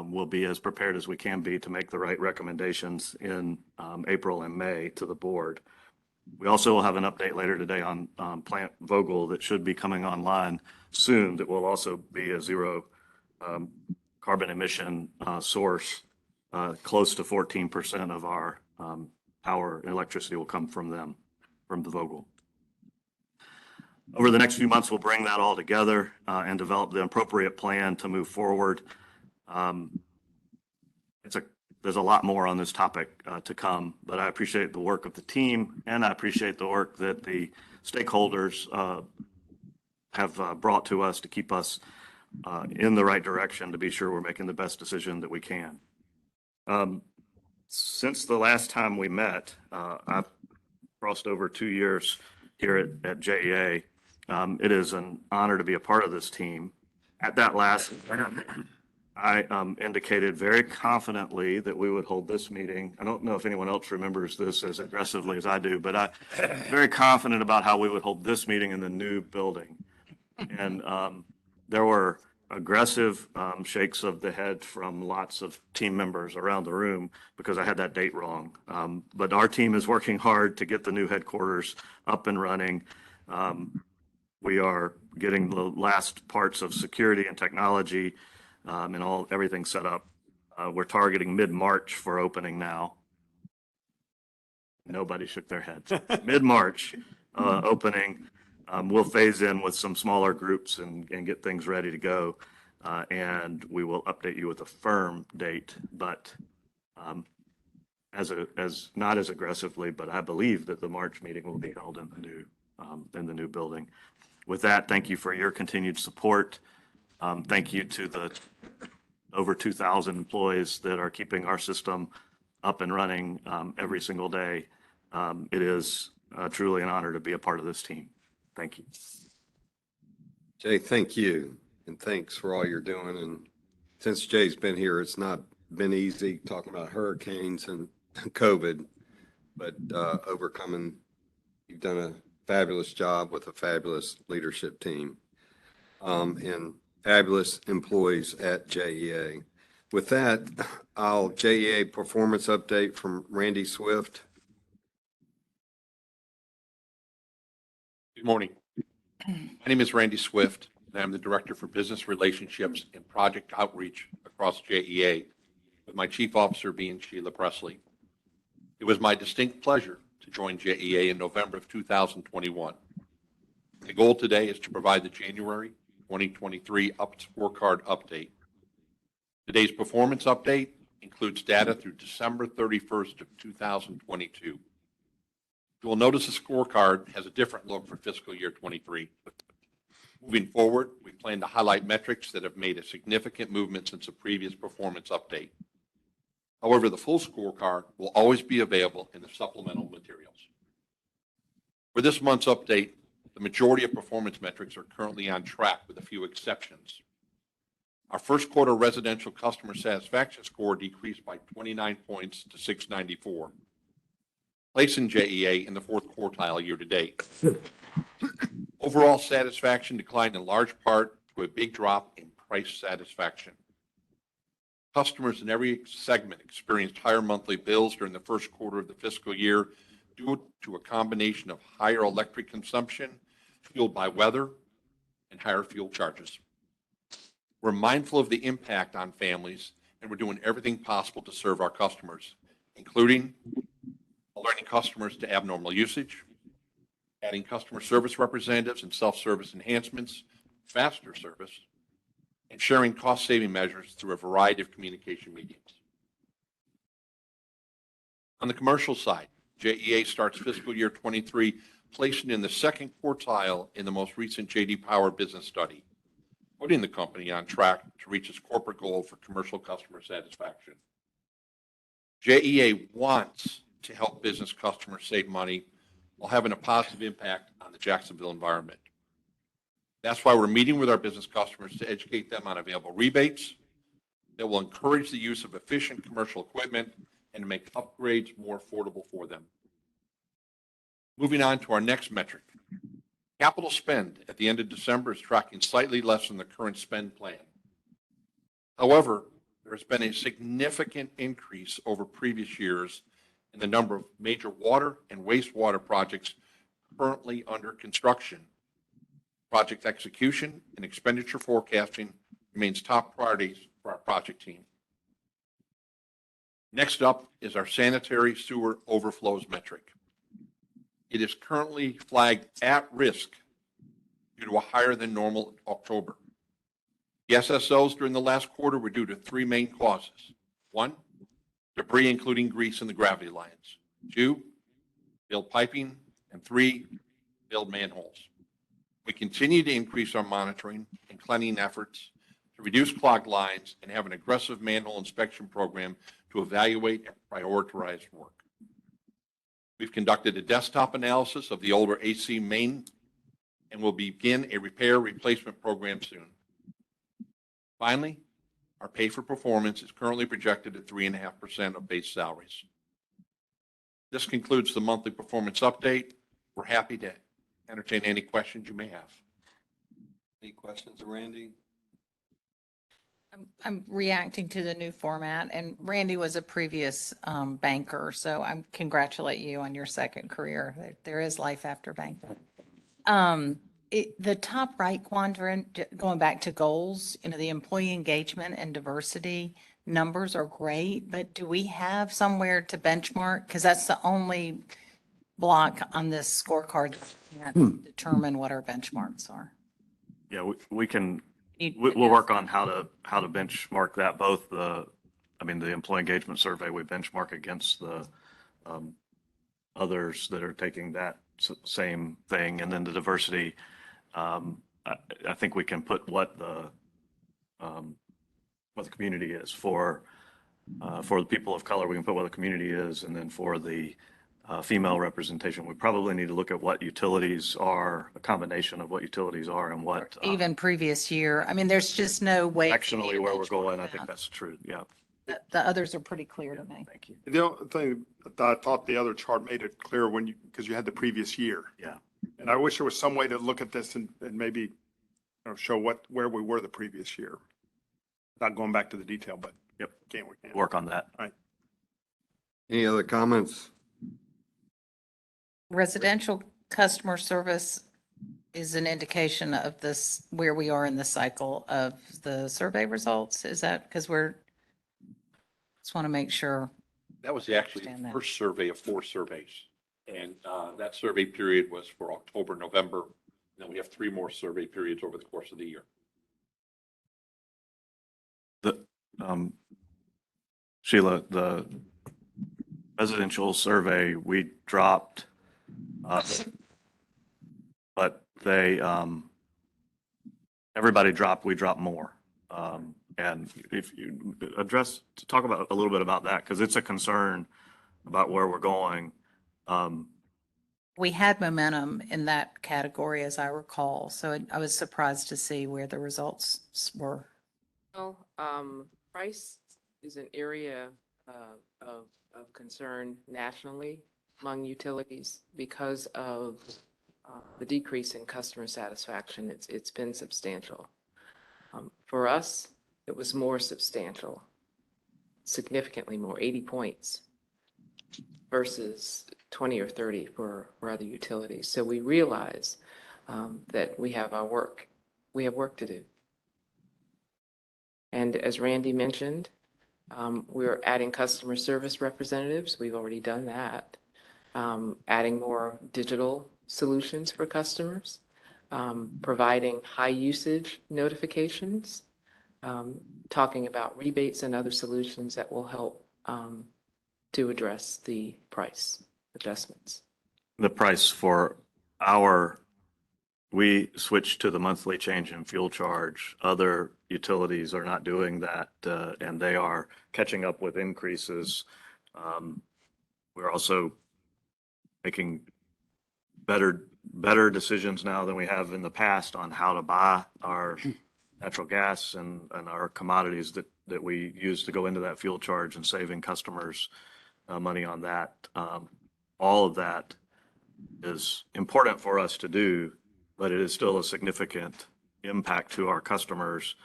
will be as prepared as we can be to make the right recommendations in April and May to the board. We also will have an update later today on Plant Vogel that should be coming online soon, that will also be a zero carbon emission source. Close to 14% of our power and electricity will come from them, from the Vogel. Over the next few months, we'll bring that all together and develop the appropriate plan to move forward. There's a lot more on this topic to come, but I appreciate the work of the team, and I appreciate the work that the stakeholders have brought to us to keep us in the right direction, to be sure we're making the best decision that we can. Since the last time we met, I've crossed over 2 years here at JEA. It is an honor to be a part of this team. At that last, I indicated very confidently that we would hold this meeting. I don't know if anyone else remembers this as aggressively as I do, but I'm very confident about how we would hold this meeting in the new building. And there were aggressive shakes of the head from lots of team members around the room because I had that date wrong. But our team is working hard to get the new headquarters up and running. We are getting the last parts of security and technology and everything set up. We're targeting mid-March for opening now. Nobody shook their heads. Mid-March opening. We'll phase in with some smaller groups and get things ready to go. And we will update you with a firm date, but not as aggressively, but I believe that the March meeting will be held in the new building. With that, thank you for your continued support. Thank you to the over 2,000 employees that are keeping our system up and running every single day. It is truly an honor to be a part of this team. Thank you. Jay, thank you. And thanks for all you're doing. And since Jay's been here, it's not been easy talking about hurricanes and COVID, but overcoming, you've done a fabulous job with a fabulous leadership team and fabulous employees at JEA. With that, JEA performance update from Randy Swift. Good morning. My name is Randy Swift, and I'm the Director for Business Relationships and Project Outreach across JEA, with my Chief Officer being Sheila Presley. It was my distinct pleasure to join JEA in November of 2021. The goal today is to provide the January 2023 scorecard update. Today's performance update includes data through December 31st of 2022. You will notice the scorecard has a different look for fiscal year 23. Moving forward, we plan to highlight metrics that have made a significant movement since the previous performance update. However, the full scorecard will always be available in the supplemental materials. For this month's update, the majority of performance metrics are currently on track with a few exceptions. Our first quarter residential customer satisfaction score decreased by 29 points to 694. Placing JEA in the fourth quartile year to date. Overall satisfaction declined in large part to a big drop in price satisfaction. Customers in every segment experienced higher monthly bills during the first quarter of the fiscal year due to a combination of higher electric consumption fueled by weather and higher fuel charges. We're mindful of the impact on families, and we're doing everything possible to serve our customers, including alerting customers to abnormal usage, adding customer service representatives and self-service enhancements, faster service, and sharing cost-saving measures through a variety of communication mediums. On the commercial side, JEA starts fiscal year 23 placing in the second quartile in the most recent J.D. Power business study, putting the company on track to reach its corporate goal for commercial customer satisfaction. JEA wants to help business customers save money while having a positive impact on the Jacksonville environment. That's why we're meeting with our business customers to educate them on available rebates that will encourage the use of efficient commercial equipment and to make upgrades more affordable for them. Moving on to our next metric. Capital spend at the end of December is tracking slightly less than the current spend plan. However, there has been a significant increase over previous years in the number of major water and wastewater projects currently under construction. Project execution and expenditure forecasting remains top priorities for our project team. Next up is our sanitary sewer overflows metric. It is currently flagged at risk due to a higher than normal October. The SSOs during the last quarter were due to three main causes. One, debris including grease in the gravity lines. Two, failed piping. And three, failed manholes. We continue to increase our monitoring and cleaning efforts to reduce clogged lines and have an aggressive manhole inspection program to evaluate and prioritize work. We've conducted a desktop analysis of the older AC main and will begin a repair replacement program soon. Finally, our pay for performance is currently projected at 3.5% of base salaries. This concludes the monthly performance update. We're happy to entertain any questions you may have. Any questions, Randy? I'm reacting to the new format, and Randy was a previous banker, so I congratulate you on your second career. There is life after banking. The top right quadrant, going back to goals, the employee engagement and diversity numbers are great, but do we have somewhere to benchmark? Because that's the only block on this scorecard that can't determine what our benchmarks are. Yeah, we can. We'll work on how to benchmark that, both the employee engagement survey, we benchmark against the others that are taking that same thing. And then the diversity, I think we can put what the community is for the people of color. We can put what the community is, and then for the female representation, we probably need to look at what utilities are, a combination of what utilities are and what. Even previous year. I mean, there's just no way. Actually, where we're going, I think that's true. Yeah. The others are pretty clear to me. Thank you. The only thing that I thought the other chart made it clear because you had the previous year. Yeah. And I wish there was some way to look at this and maybe show where we were the previous year. Not going back to the detail, but yep, we can work on that. All right. Any other comments? Residential customer service is an indication of this, where we are in the cycle of the survey results. Is that because just want to make sure. That was actually the first survey of 4 surveys. And that survey period was for October, November. And then we have 3 more survey periods over the course of the year. Sheila, the residential survey, we dropped, but everybody dropped, we dropped more. And if you talk about a little bit about that, because it's a concern about where we're going. We had momentum in that category, as I recall. So I was surprised to see where the results were. Well, price is an area of concern nationally among utilities because of the decrease in customer satisfaction. It's been substantial. For us, it was more substantial, significantly more, 80 points versus 20 or 30 for other utilities. So we realize that we have work to do. And as Randy mentioned, we're adding customer service representatives. We've already done that. Adding more digital solutions for customers, providing high usage notifications, talking about rebates and other solutions that will help to address the price adjustments. The price for we switched to the monthly change in fuel charge. Other utilities are not doing that, and they are catching up with increases. We're also making better decisions now than we have in the past on how to buy our natural gas and our commodities that we use to go into that fuel charge, and saving customers money on that. All of that is important for us to do, but it is still a significant impact to our customers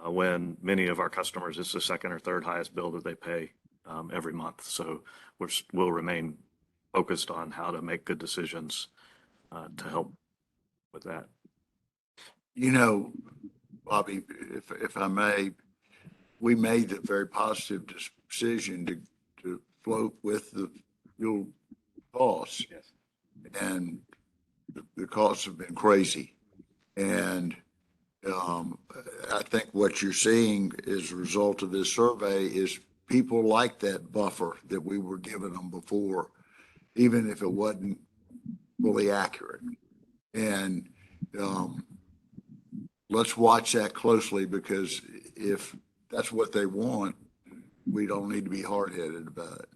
when many of our customers, it's the second or third highest bill that they pay every month. So we'll remain focused on how to make good decisions to help with that. You know, Bobby, if I may, we made the very positive decision to float with the fuel costs. Yes. And the costs have been crazy. And I think what you're seeing as a result of this survey is people like that buffer that we were giving them before, even if it wasn't fully accurate. And let's watch that closely, because if that's what they want, we don't need to be hard-headed about it.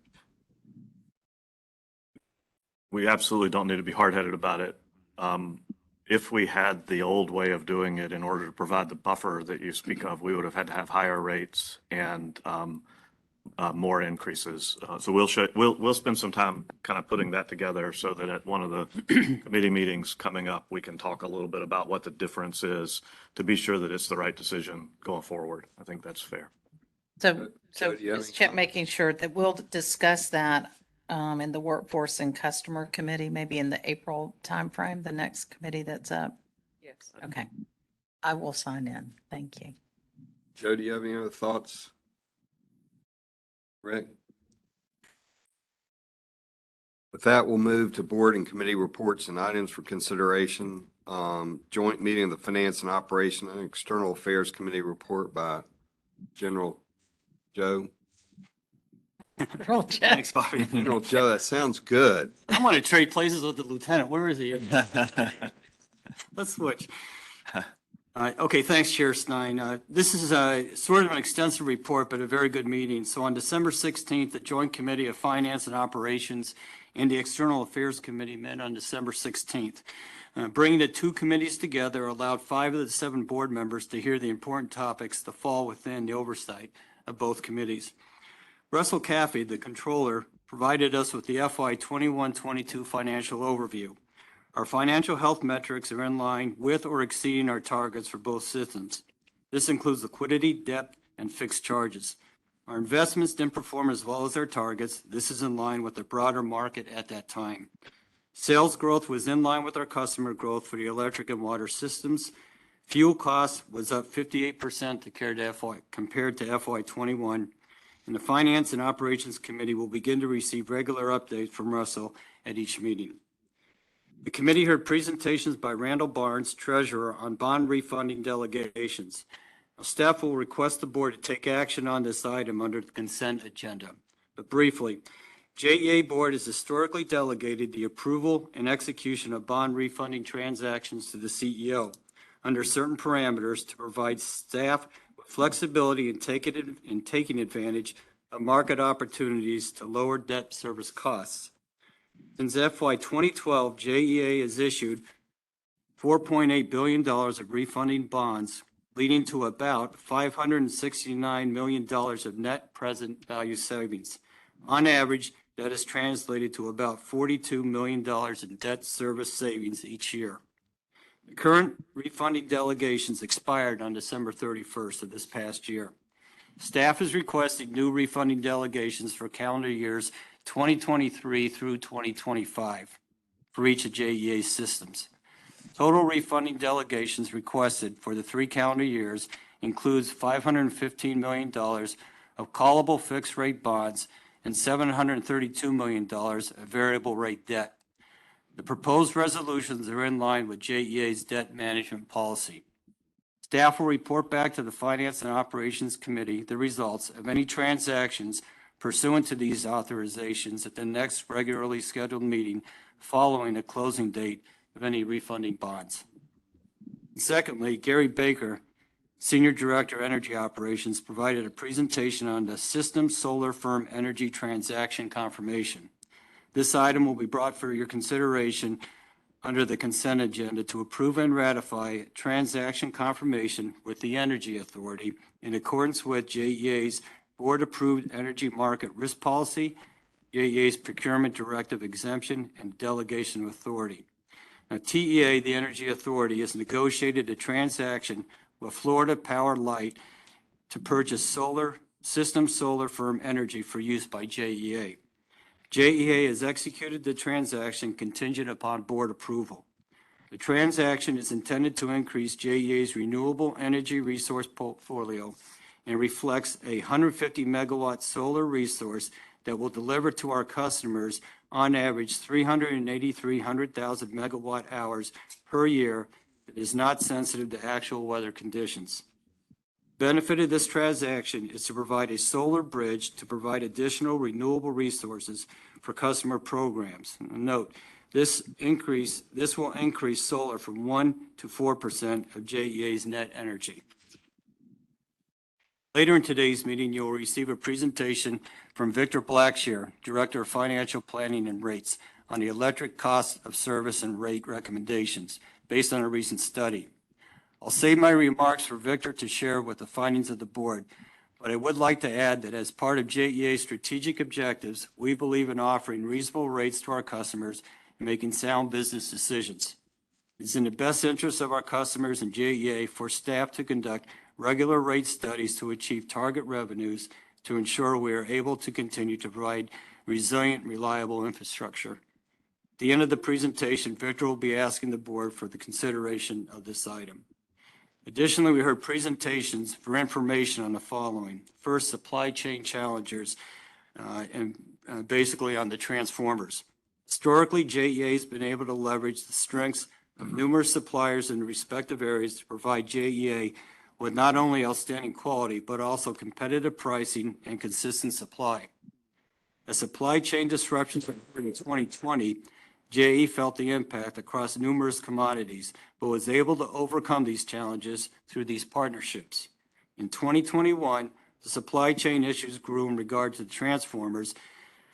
We absolutely don't need to be hard-headed about it. If we had the old way of doing it, in order to provide the buffer that you speak of, we would have had to have higher rates and more increases. So we'll spend some time kind of putting that together, so that at one of the committee meetings coming up, we can talk a little bit about what the difference is, to be sure that it's the right decision going forward. I think that's fair. So Joe, do you have just any making sure that we'll discuss that in the Workforce and Customer Committee, maybe in the April timeframe, the next committee that's up. Yes. Okay. I will sign in. Thank you. Joe, do you have any other thoughts? Rick? With that, we'll move to board and committee reports and items for consideration. Joint meeting of the Finance and Operation and External Affairs Committee report by General Joe. Thanks, Bobby. General Joe, that sounds good. I'm going to trade places with the lieutenant. Where is he? Let's switch. Okay, thanks, Chair Stein. This is sort of an extensive report, but a very good meeting. So on December 16th, the Joint Committee of Finance and Operations and the External Affairs Committee met on December 16th. Bringing the two committees together allowed 5 of the 7 board members to hear the important topics that fall within the oversight of both committees. Russell Caffey, the controller, provided us with the FY 21-22 financial overview. Our financial health metrics are in line with or exceeding our targets for both systems. This includes liquidity, debt, and fixed charges. Our investments didn't perform as well as our targets. This is in line with the broader market at that time. Sales growth was in line with our customer growth for the electric and water systems. Fuel costs was up 58% compared to FY 21. And the Finance and Operations Committee will begin to receive regular updates from Russell at each meeting. The committee heard presentations by Randall Barnes, treasurer, on bond refunding delegations. Now, staff will request the board to take action on this item under the consent agenda. But briefly, JEA board has historically delegated the approval and execution of bond refunding transactions to the CEO under certain parameters to provide staff with flexibility in taking advantage of market opportunities to lower debt service costs. Since FY 2012, JEA has issued $4.8 billion of refunding bonds, leading to about $569 million of net present value savings. On average, that is translated to about $42 million in debt service savings each year. The current refunding delegations expired on December 31st of this past year. Staff is requesting new refunding delegations for calendar years 2023 through 2025 for each of JEA's systems. Total refunding delegations requested for the 3 calendar years includes $515 million of callable fixed rate bonds and $732 million of variable rate debt. The proposed resolutions are in line with JEA's debt management policy. Staff will report back to the Finance and Operations Committee the results of any transactions pursuant to these authorizations at the next regularly scheduled meeting following the closing date of any refunding bonds. Secondly, Gary Baker, Senior Director, Energy Operations, provided a presentation on the System Solar Firm Energy Transaction Confirmation. This item will be brought for your consideration under the consent agenda to approve and ratify transaction confirmation with the Energy Authority in accordance with JEA's Board-Approved Energy Market Risk Policy, JEA's Procurement Directive Exemption, and Delegation of Authority. Now, TEA, the Energy Authority, has negotiated a transaction with Florida Power Light to purchase System Solar Firm Energy for use by JEA. JEA has executed the transaction contingent upon board approval. The transaction is intended to increase JEA's renewable energy resource portfolio and reflects a 150 megawatt solar resource that will deliver to our customers on average 383,000 megawatt hours per year that is not sensitive to actual weather conditions. Benefit of this transaction is to provide a solar bridge to provide additional renewable resources for customer programs. Note, this will increase solar from 1% to 4% of JEA's net energy. Later in today's meeting, you will receive a presentation from Victor Blackshear, Director of Financial Planning and Rates, on the electric cost of service and rate recommendations based on a recent study. I'll save my remarks for Victor to share with the findings of the board, but I would like to add that as part of JEA's strategic objectives, we believe in offering reasonable rates to our customers and making sound business decisions. It's in the best interest of our customers and JEA for staff to conduct regular rate studies to achieve target revenues to ensure we are able to continue to provide resilient, reliable infrastructure. At the end of the presentation, Victor will be asking the board for the consideration of this item. Additionally, we heard presentations for information on the following. First, supply chain challenges, and basically on the transformers. Historically, JEA has been able to leverage the strengths of numerous suppliers in respective areas to provide JEA with not only outstanding quality, but also competitive pricing and consistent supply. As supply chain disruptions occurred in 2020, JEA felt the impact across numerous commodities, but was able to overcome these challenges through these partnerships. In 2021, the supply chain issues grew in regard to the transformers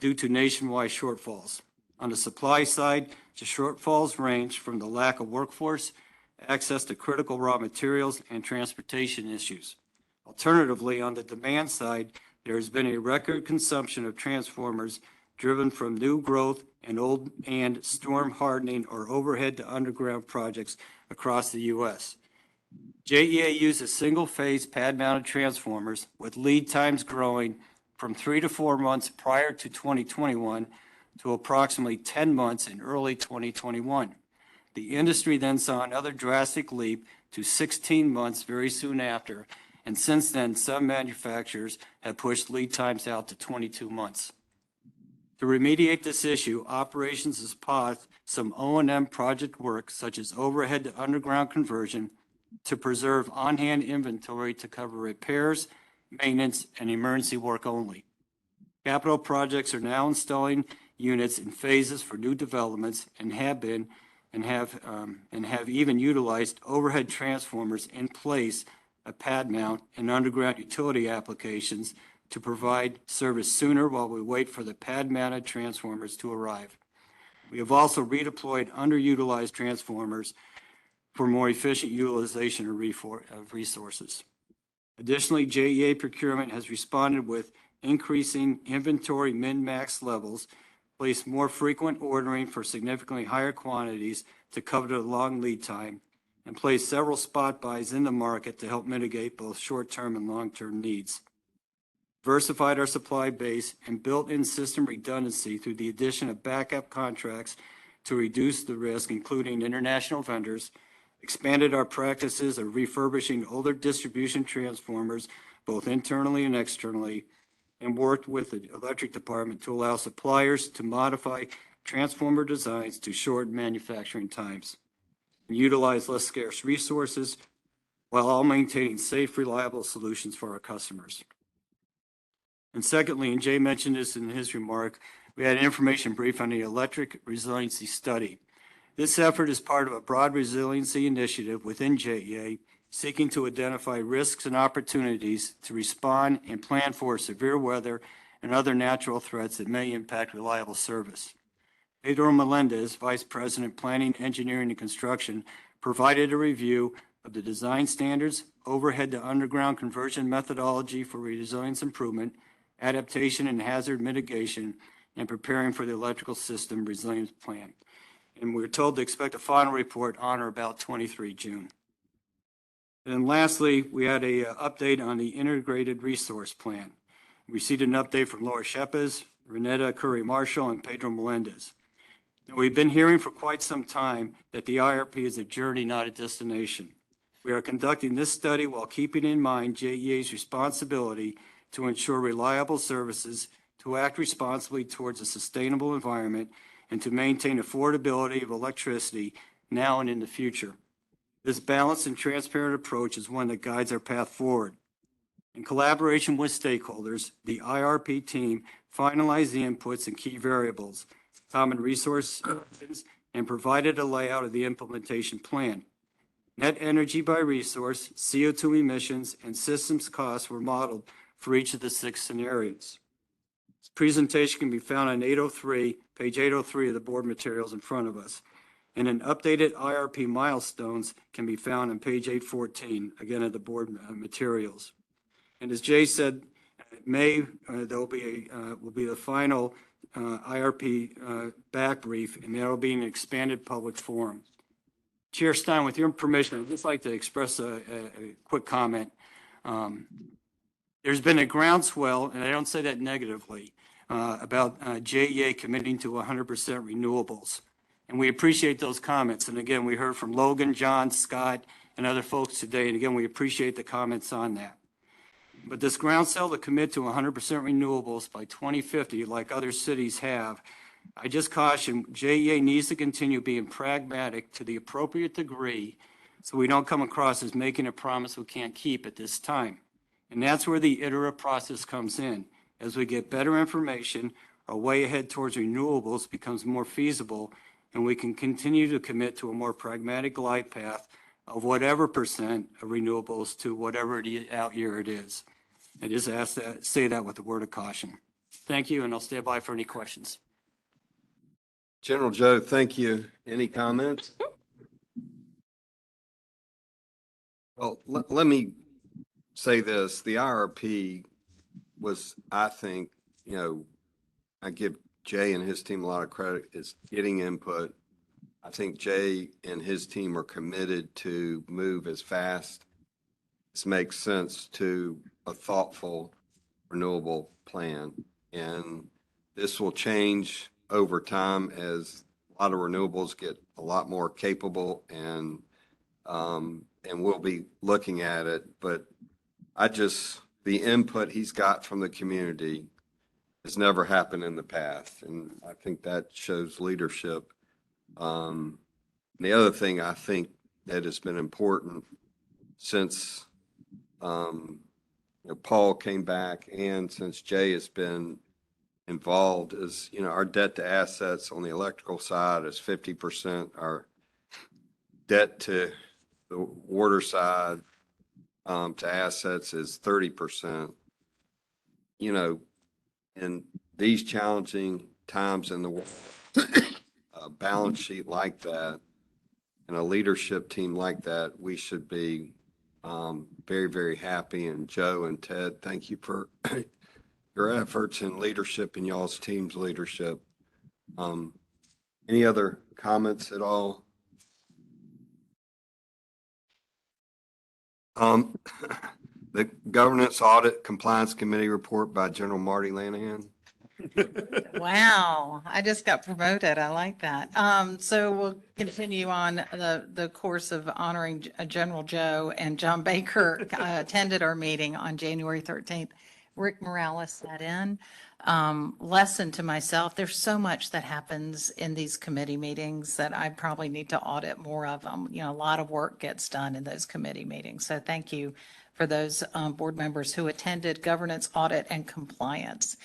due to nationwide shortfalls. On the supply side, the shortfalls range from the lack of workforce, access to critical raw materials, and transportation issues. Alternatively, on the demand side, there has been a record consumption of transformers driven from new growth and storm hardening or overhead to underground projects across the U.S. JEA uses single-phase pad-mounted transformers with lead times growing from 3 to 4 months prior to 2021 to approximately 10 months in early 2021. The industry then saw another drastic leap to 16 months very soon after, and since then, some manufacturers have pushed lead times out to 22 months. To remediate this issue, operations has paused some O&M project work, such as overhead to underground conversion, to preserve on-hand inventory to cover repairs, maintenance, and emergency work only. Capital projects are now installing units in phases for new developments and have even utilized overhead transformers in place of pad mount and underground utility applications to provide service sooner while we wait for the pad-mounted transformers to arrive. We have also redeployed underutilized transformers for more efficient utilization of resources. Additionally, JEA procurement has responded with increasing inventory min-max levels, placed more frequent ordering for significantly higher quantities to cover the long lead time, and placed several spot buys in the market to help mitigate both short-term and long-term needs. Diversified our supply base and built-in system redundancy through the addition of backup contracts to reduce the risk, including international vendors, expanded our practices of refurbishing older distribution transformers, both internally and externally, and worked with the electric department to allow suppliers to modify transformer designs to shorten manufacturing times, and utilize less scarce resources, while all maintaining safe, reliable solutions for our customers. And secondly, and Jay mentioned this in his remark, we had an information brief on the electric resiliency study. This effort is part of a broad resiliency initiative within JEA, seeking to identify risks and opportunities to respond and plan for severe weather and other natural threats that may impact reliable service. Pedro Melendez, Vice President, Planning, Engineering, and Construction, provided a review of the design standards, overhead to underground conversion methodology for resilience improvement, adaptation and hazard mitigation, and preparing for the electrical system resilience plan. And we're told to expect a final report on or about 23 June. And then lastly, we had a update on the integrated resource plan. We received an update from Laura Shepes, Renetta Curry-Marshall, and Pedro Melendez. Now, we've been hearing for quite some time that the IRP is a journey, not a destination. We are conducting this study while keeping in mind JEA's responsibility to ensure reliable services, to act responsibly towards a sustainable environment, and to maintain affordability of electricity now and in the future. This balanced and transparent approach is one that guides our path forward. In collaboration with stakeholders, the IRP team finalized the inputs and key variables, common resource, and provided a layout of the implementation plan. Net energy by resource, CO2 emissions, and systems costs were modeled for each of the 6 scenarios. This presentation can be found on page 803 of the board materials in front of us. And an updated IRP milestones can be found on page 814, again at the board materials. And as Jay said, May will be the final IRP back brief, and that'll be an expanded public forum. Chair Stein, with your permission, I'd just like to express a quick comment. There's been a groundswell, and I don't say that negatively, about JEA committing to 100% renewables. And we appreciate those comments. And again, we heard from Logan, John, Scott, and other folks today. And again, we appreciate the comments on that. But this groundswell to commit to 100% renewables by 2050, like other cities have, I just caution JEA needs to continue being pragmatic to the appropriate degree so we don't come across as making a promise we can't keep at this time. And that's where the iterative process comes in. As we get better information, our way ahead towards renewables becomes more feasible, and we can continue to commit to a more pragmatic glide path of whatever percent of renewables to whatever out year it is. I just say that with a word of caution. Thank you, and I'll stand by for any questions. General Joe, thank you. Any comments? Well, let me say this. The IRP was, I think, I give Jay and his team a lot of credit. Is getting input. I think Jay and his team are committed to move as fast as makes sense to a thoughtful renewable plan. And this will change over time as a lot of renewables get a lot more capable, and we'll be looking at it. But the input he's got from the community has never happened in the past. And I think that shows leadership. The other thing I think that has been important since Paul came back and since Jay has been involved is, our debt to assets on the electrical side is 50%. Our debt to the water side to assets is 30%. In these challenging times in the world, a balance sheet like that and a leadership team like that, we should be very, very happy. And Joe and Ted, thank you for your efforts and leadership and y'all's team's leadership. Any other comments at all? The Governance Audit Compliance Committee report by General Marty Lanahan. Wow, I just got promoted. I like that. So we'll continue on the course of honoring General Joe, and John Baker attended our meeting on January 13th. Rick Morales sat in. Lesson to myself, there's so much that happens in these committee meetings that I probably need to audit more of them. You know, a lot of work gets done in those committee meetings. So thank you for those board members who attended governance, audit, and compliance.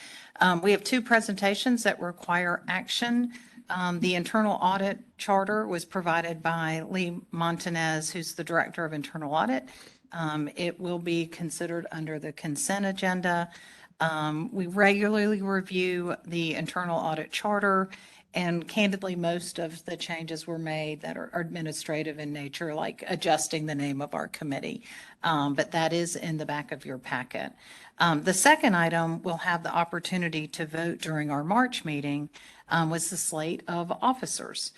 We have two presentations that require action. The internal audit charter was provided by Lee Montanez, who's the Director of Internal Audit. It will be considered under the consent agenda. We regularly review the internal audit charter, and candidly, most of the changes were made that are administrative in nature, like adjusting the name of our committee. But that is in the back of your packet. The second item we'll have the opportunity to vote during our March meeting was the slate of officers.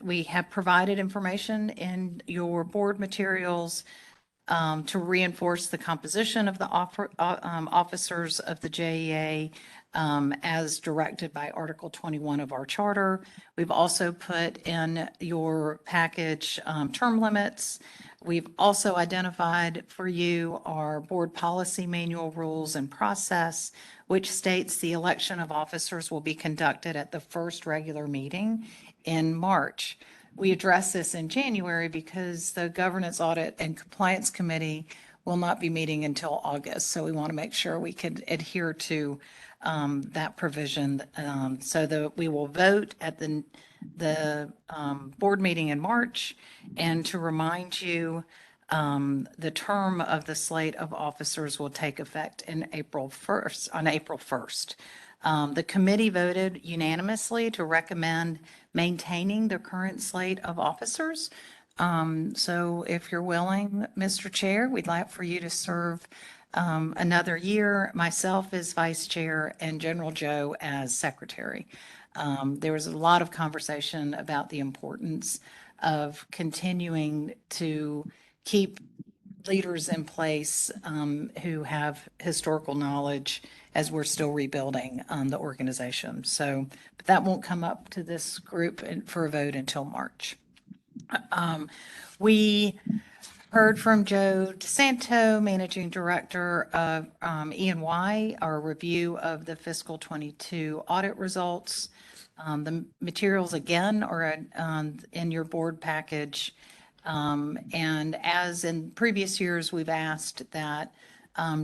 We have provided information in your board materials to reinforce the composition of the officers of the JEA as directed by Article 21 of our charter. We've also put in your package term limits. We've also identified for you our board policy manual rules and process, which states the election of officers will be conducted at the first regular meeting in March. We addressed this in January because the Governance Audit and Compliance Committee will not be meeting until August. So we want to make sure we could adhere to that provision so that we will vote at the board meeting in March. And to remind you, the term of the slate of officers will take effect on April 1st. The committee voted unanimously to recommend maintaining the current slate of officers. So if you're willing, Mr. Chair, we'd like for you to serve another year, myself as vice chair and General Joe as secretary. There was a lot of conversation about the importance of continuing to keep leaders in place who have historical knowledge as we're still rebuilding the organization. So, but that won't come up to this group for a vote until March. We heard from Joe DeSanto, Managing Director of E&Y, our review of the fiscal 22 audit results. The materials again are in your board package. And as in previous years, we've asked that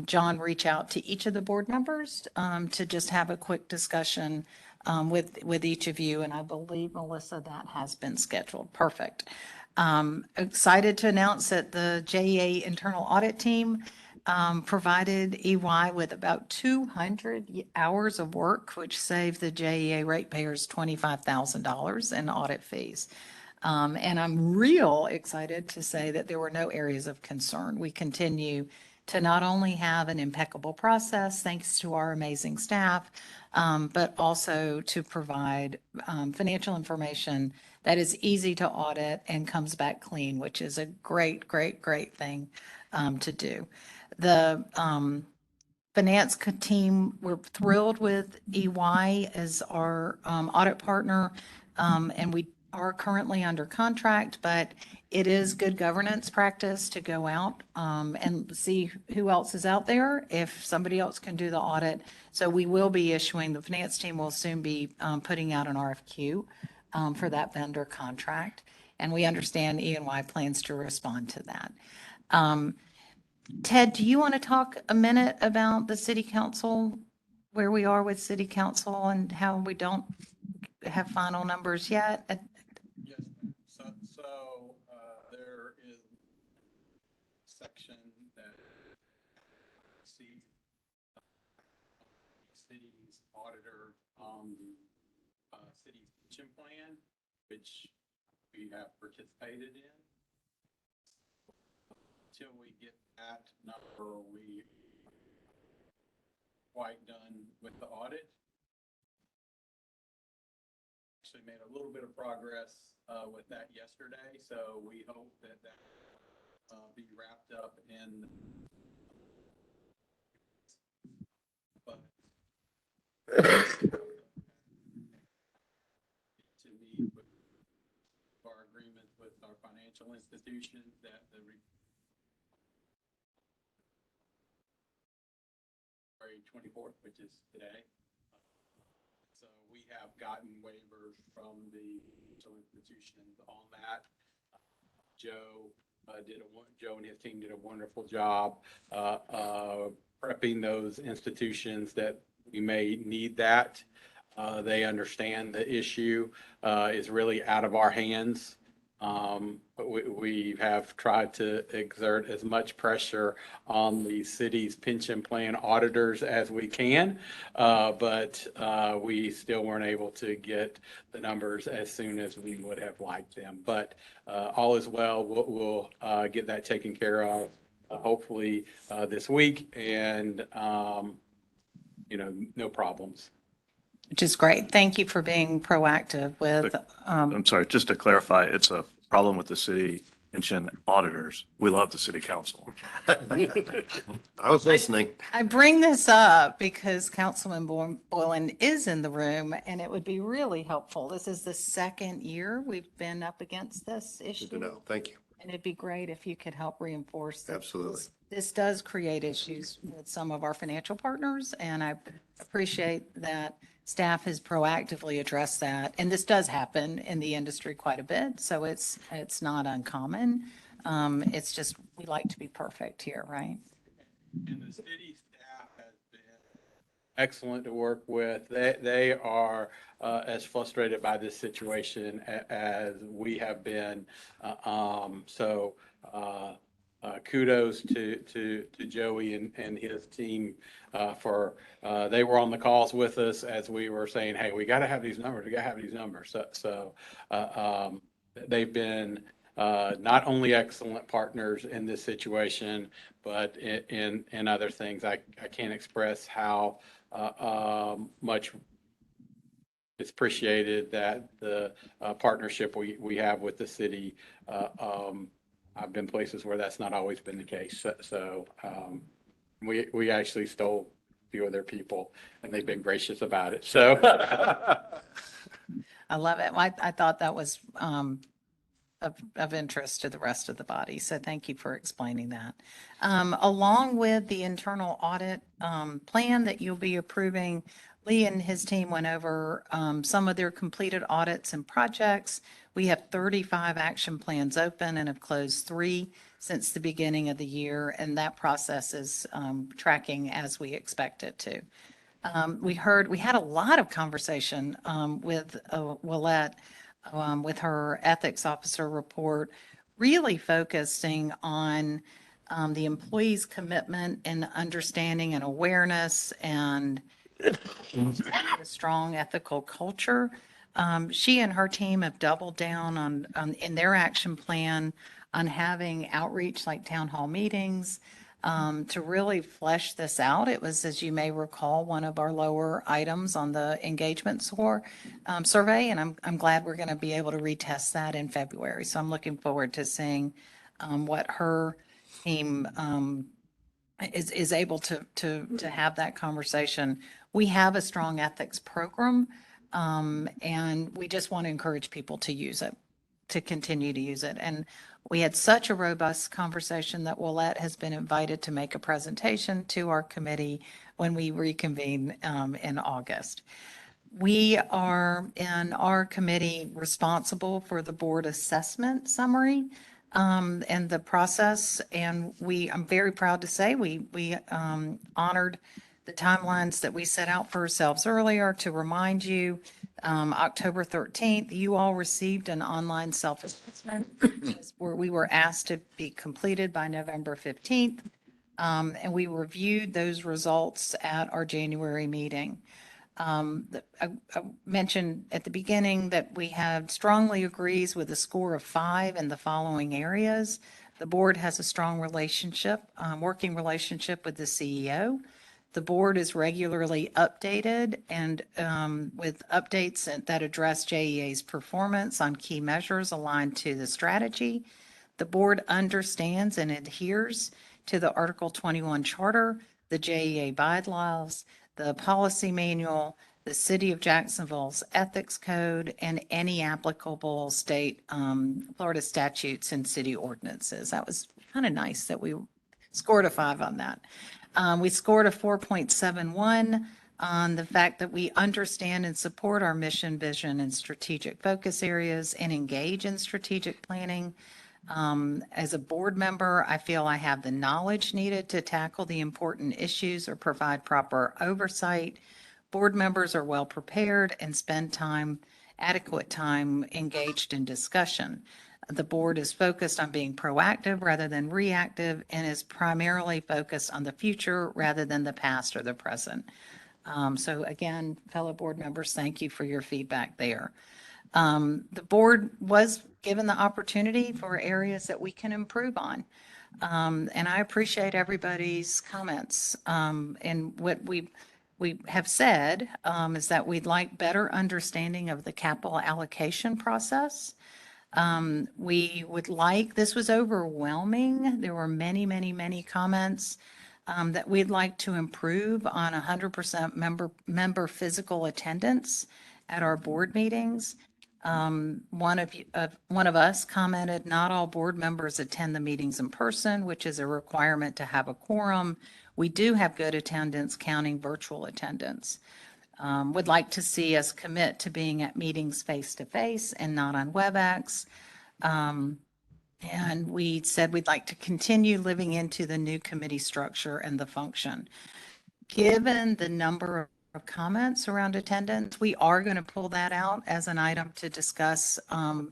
John reach out to each of the board members to just have a quick discussion with each of you. And I believe, Melissa, that has been scheduled. Perfect. Excited to announce that the JEA internal audit team provided EY with about 200 hours of work, which saved the JEA ratepayers $25,000 in audit fees. And I'm real excited to say that there were no areas of concern. We continue to not only have an impeccable process, thanks to our amazing staff, but also to provide financial information that is easy to audit and comes back clean, which is a great, great, great thing to do. The finance team, we're thrilled with EY as our audit partner, and we are currently under contract, but it is good governance practice to go out and see who else is out there if somebody else can do the audit. So we will be issuing, the finance team will soon be putting out an RFQ for that vendor contract. And we understand E&Y plans to respond to that. Ted, do you want to talk a minute about the city council, where we are with city council and how we don't have final numbers yet? Yes, so there is a section that sees city's auditor on the city pension plan, which we have participated in. Until we get that number, we quite done with the audit. Actually made a little bit of progress with that yesterday, so we hope that be wrapped up in. But to meet with our agreement with our financial institutions that the 24th, which is today. So we have gotten waivers from the financial institutions on that. Joe Joe and his team did a wonderful job prepping those institutions that we may need that. They understand the issue is really out of our hands. But we have tried to exert as much pressure on the city's pension plan auditors as we can, but we still weren't able to get the numbers as soon as we would have liked them. But all is well. We'll get that taken care of hopefully this week, and no problems. Which is great. Thank you for being proactive with, I'm sorry, just to clarify, it's a problem with the city pension auditors. We love the city council. I was listening. I bring this up because Councilman Boylan is in the room, and it would be really helpful. This is the second year we've been up against this issue. Good to know. Thank you. And it'd be great if you could help reinforce that. Absolutely. This does create issues with some of our financial partners, and I appreciate that staff has proactively addressed that. And this does happen in the industry quite a bit, so it's not uncommon. It's just, we like to be perfect here, right? And the city staff has been excellent to work with. They are as frustrated by this situation as we have been. So kudos to Joey and his team for they were on the calls with us as we were saying, hey, we got to have these numbers. We got to have these numbers. So they've been not only excellent partners in this situation, but in other things. I can't express how much it's appreciated that the partnership we have with the city. I've been places where that's not always been the case. So we actually stole a few of their people, and they've been gracious about it. So I love it. I thought that was of interest to the rest of the body. So thank you for explaining that. Along with the internal audit plan that you'll be approving, Lee and his team went over some of their completed audits and projects. We have 35 action plans open and have closed 3 since the beginning of the year, and that process is tracking as we expect it to. We had a lot of conversation with Willette with her ethics officer report, really focusing on the employees' commitment and understanding and awareness and a strong ethical culture. She and her team have doubled down on in their action plan on having outreach like town hall meetings to really flesh this out. It was, as you may recall, one of our lower items on the engagement score survey, and I'm glad we're going to be able to retest that in February. So I'm looking forward to seeing what her team is able to have that conversation. We have a strong ethics program, and we just want to encourage people to use it, to continue to use it. And we had such a robust conversation that Willette has been invited to make a presentation to our committee when we reconvene in August. We are in our committee responsible for the board assessment summary and the process. And I'm very proud to say we honored the timelines that we set out for ourselves earlier. To remind you, October 13th, you all received an online self-assessment where we were asked to be completed by November 15th. And we reviewed those results at our January meeting. I mentioned at the beginning that we had strongly agrees with a score of 5 in the following areas. The board has a strong relationship, working relationship with the CEO. The board is regularly updated and with updates that address JEA's performance on key measures aligned to the strategy. The board understands and adheres to the Article 21 Charter, the JEA bylaws, the policy manual, the City of Jacksonville's ethics code, and any applicable state Florida statutes and city ordinances. That was kind of nice that we scored a 5 on that. We scored a 4.71 on the fact that we understand and support our mission, vision, and strategic focus areas and engage in strategic planning. As a board member, I feel I have the knowledge needed to tackle the important issues or provide proper oversight. Board members are well prepared and spend adequate time engaged in discussion. The board is focused on being proactive rather than reactive and is primarily focused on the future rather than the past or the present. So again, fellow board members, thank you for your feedback there. The board was given the opportunity for areas that we can improve on. And I appreciate everybody's comments. And what we have said is that we'd like better understanding of the capital allocation process. We would like, this was overwhelming. There were many, many, many comments that we'd like to improve on 100% member physical attendance at our board meetings. One of us commented, not all board members attend the meetings in person, which is a requirement to have a quorum. We do have good attendance counting virtual attendance. Would like to see us commit to being at meetings face to face and not on WebEx. And we said we'd like to continue living into the new committee structure and the function. Given the number of comments around attendance, we are going to pull that out as an item to discuss and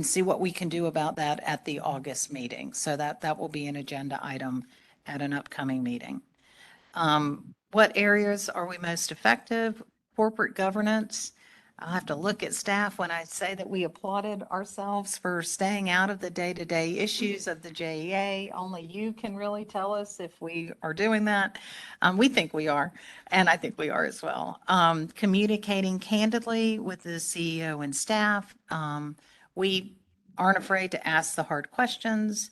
see what we can do about that at the August meeting. So that will be an agenda item at an upcoming meeting. What areas are we most effective? Corporate governance. I'll have to look at staff when I say that we applauded ourselves for staying out of the day-to-day issues of the JEA. Only you can really tell us if we are doing that. We think we are, and I think we are as well. Communicating candidly with the CEO and staff. We aren't afraid to ask the hard questions.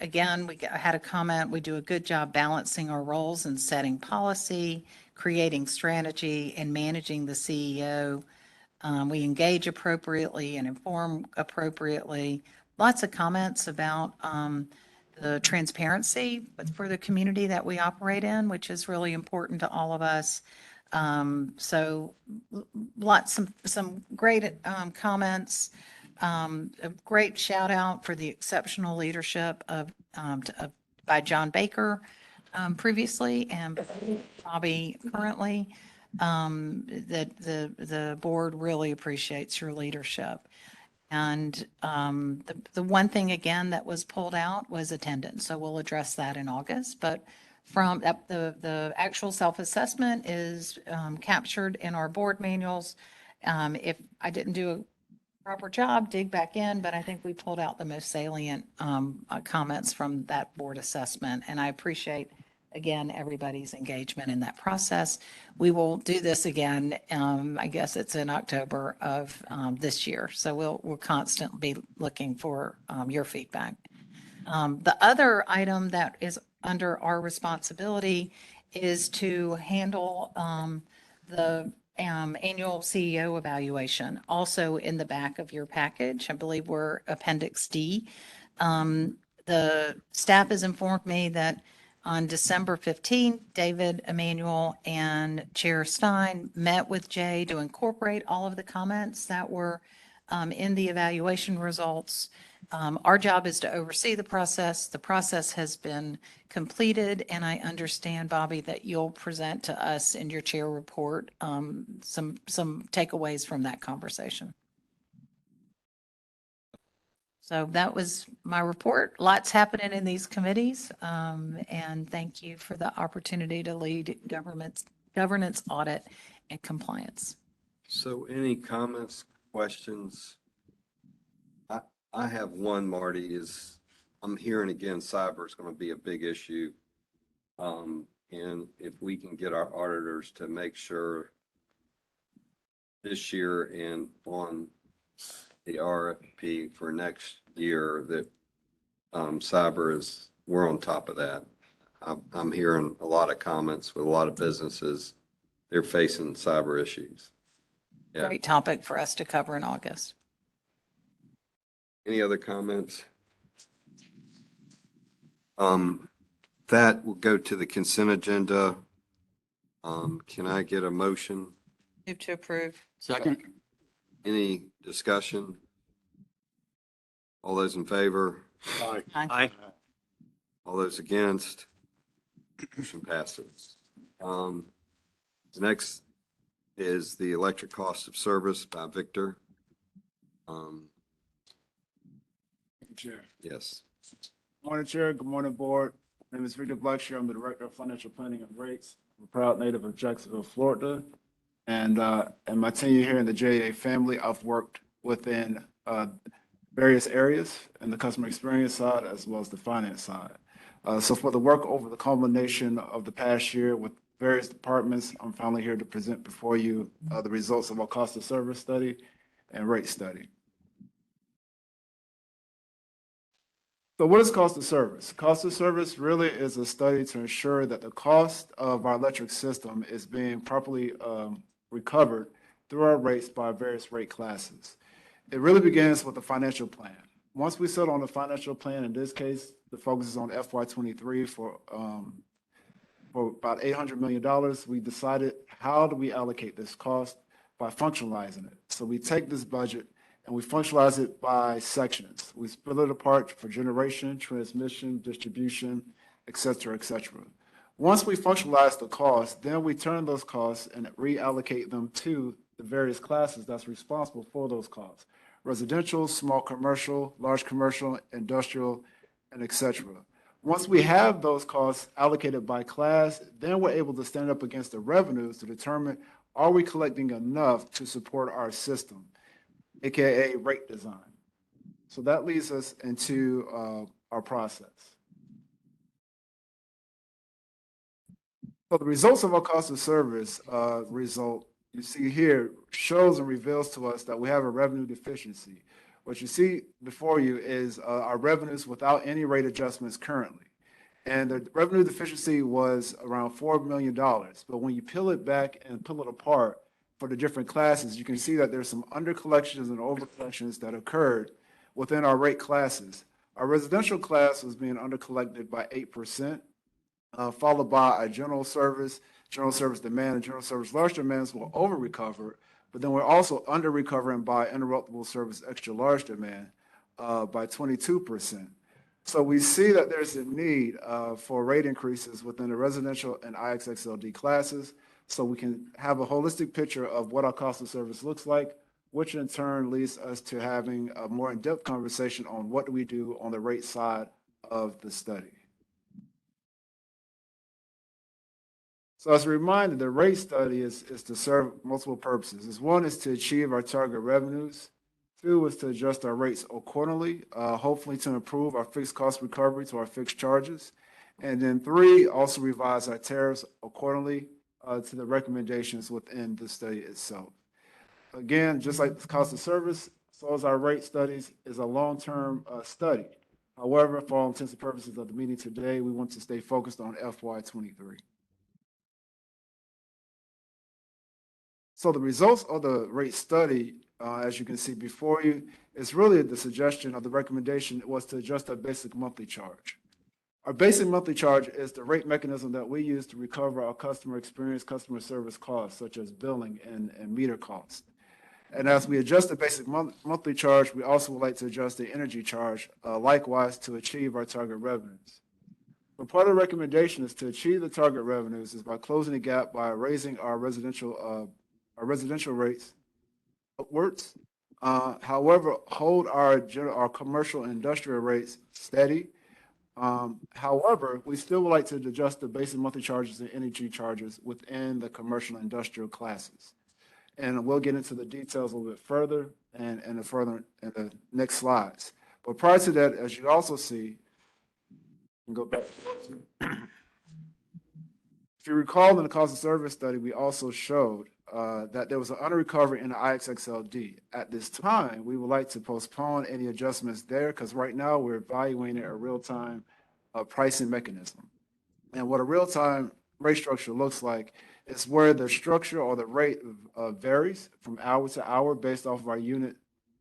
Again, we had a comment, we do a good job balancing our roles and setting policy, creating strategy, and managing the CEO. We engage appropriately and inform appropriately. Lots of comments about the transparency for the community that we operate in, which is really important to all of us. So some great comments. A great shout out for the exceptional leadership by John Baker previously and Bobby currently. That the board really appreciates your leadership. And the one thing again that was pulled out was attendance. So we'll address that in August. But from the actual self-assessment is captured in our board manuals. If I didn't do a proper job, dig back in, but I think we pulled out the most salient comments from that board assessment. And I appreciate, again, everybody's engagement in that process. We will do this again. I guess it's in October of this year. So we'll constantly be looking for your feedback. The other item that is under our responsibility is to handle the annual CEO evaluation. Also in the back of your package, I believe we're Appendix D. The staff has informed me that on December 15th, David Emanuel and Chair Stein met with Jay to incorporate all of the comments that were in the evaluation results. Our job is to oversee the process. The process has been completed, and I understand, Bobby, that you'll present to us in your chair report some takeaways from that conversation. So that was my report. Lots happening in these committees, and thank you for the opportunity to lead governance, audit, and compliance. So any comments, questions? I have one, Marty, is I'm hearing again, cyber is going to be a big issue. And if we can get our auditors to make sure this year and on the RFP for next year that cyber is, we're on top of that. I'm hearing a lot of comments with a lot of businesses. They're facing cyber issues. Yeah. Great topic for us to cover in August. Any other comments? That will go to the consent agenda. Can I get a motion? Move to approve. Second. Any discussion? All those in favor? Aye. All those against? Motion passes. The next is the electric cost of service by Victor. Chair. Yes. Morning, Chair. Good morning, Board. My name is Victor Blackshear. I'm the Director of Financial Planning and Rates. I'm a proud native of Jacksonville, Florida. And my tenure here in the JEA family, I've worked within various areas in the customer experience side as well as the finance side. So for the work over the culmination of the past year with various departments, I'm finally here to present before you the results of our cost of service study and rate study. So what is cost of service? Cost of service really is a study to ensure that the cost of our electric system is being properly recovered through our rates by various rate classes. It really begins with the financial plan. Once we settle on the financial plan, in this case, the focus is on FY23 for about $800 million. We decided how do we allocate this cost by functionalizing it. So we take this budget and we functionalize it by sections. We split it apart for generation, transmission, distribution, et cetera, et cetera. Once we functionalize the cost, then we turn those costs and reallocate them to the various classes that's responsible for those costs. Residential, small commercial, large commercial, industrial, and et cetera. Once we have those costs allocated by class, then we're able to stand up against the revenues to determine, are we collecting enough to support our system, AKA rate design. So that leads us into our process. So the results of our cost of service result, you see here, shows and reveals to us that we have a revenue deficiency. What you see before you is our revenues without any rate adjustments currently. And the revenue deficiency was around $4 million. But when you peel it back and pull it apart for the different classes, you can see that there's some undercollections and overcollections that occurred within our rate classes. Our residential class was being undercollected by 8%, followed by our general service demand, and general service large demands will over-recover, but then we're also under-recovering by interruptible service extra large demand by 22%. So we see that there's a need for rate increases within the residential and IXXLD classes, so we can have a holistic picture of what our cost of service looks like, which in turn leads us to having a more in-depth conversation on what do we do on the rate side of the study. So as a reminder, the rate study is to serve multiple purposes. One is to achieve our target revenues. Two is to adjust our rates accordingly, hopefully to improve our fixed cost recovery to our fixed charges. And then three, also revise our tariffs accordingly to the recommendations within the study itself. Again, just like the cost of service, so as our rate studies is a long-term study. However, for all intents and purposes of the meeting today, we want to stay focused on FY23. So the results of the rate study, as you can see before you, is really the suggestion of the recommendation was to adjust our basic monthly charge. Our basic monthly charge is the rate mechanism that we use to recover our customer experience, customer service costs, such as billing and meter costs. And as we adjust the basic monthly charge, we also would like to adjust the energy charge likewise to achieve our target revenues. But part of the recommendation is to achieve the target revenues is by closing the gap by raising our residential rates upwards. However, hold our commercial and industrial rates steady. However, we still would like to adjust the basic monthly charges and energy charges within the commercial and industrial classes. And we'll get into the details a little bit further and in the next slides. But prior to that, as you also see, and go back. If you recall in the cost of service study, we also showed that there was an under-recovery in the IXXLD. At this time, we would like to postpone any adjustments there because right now we're evaluating a real-time pricing mechanism. And what a real-time rate structure looks like is where the structure or the rate varies from hour to hour based off of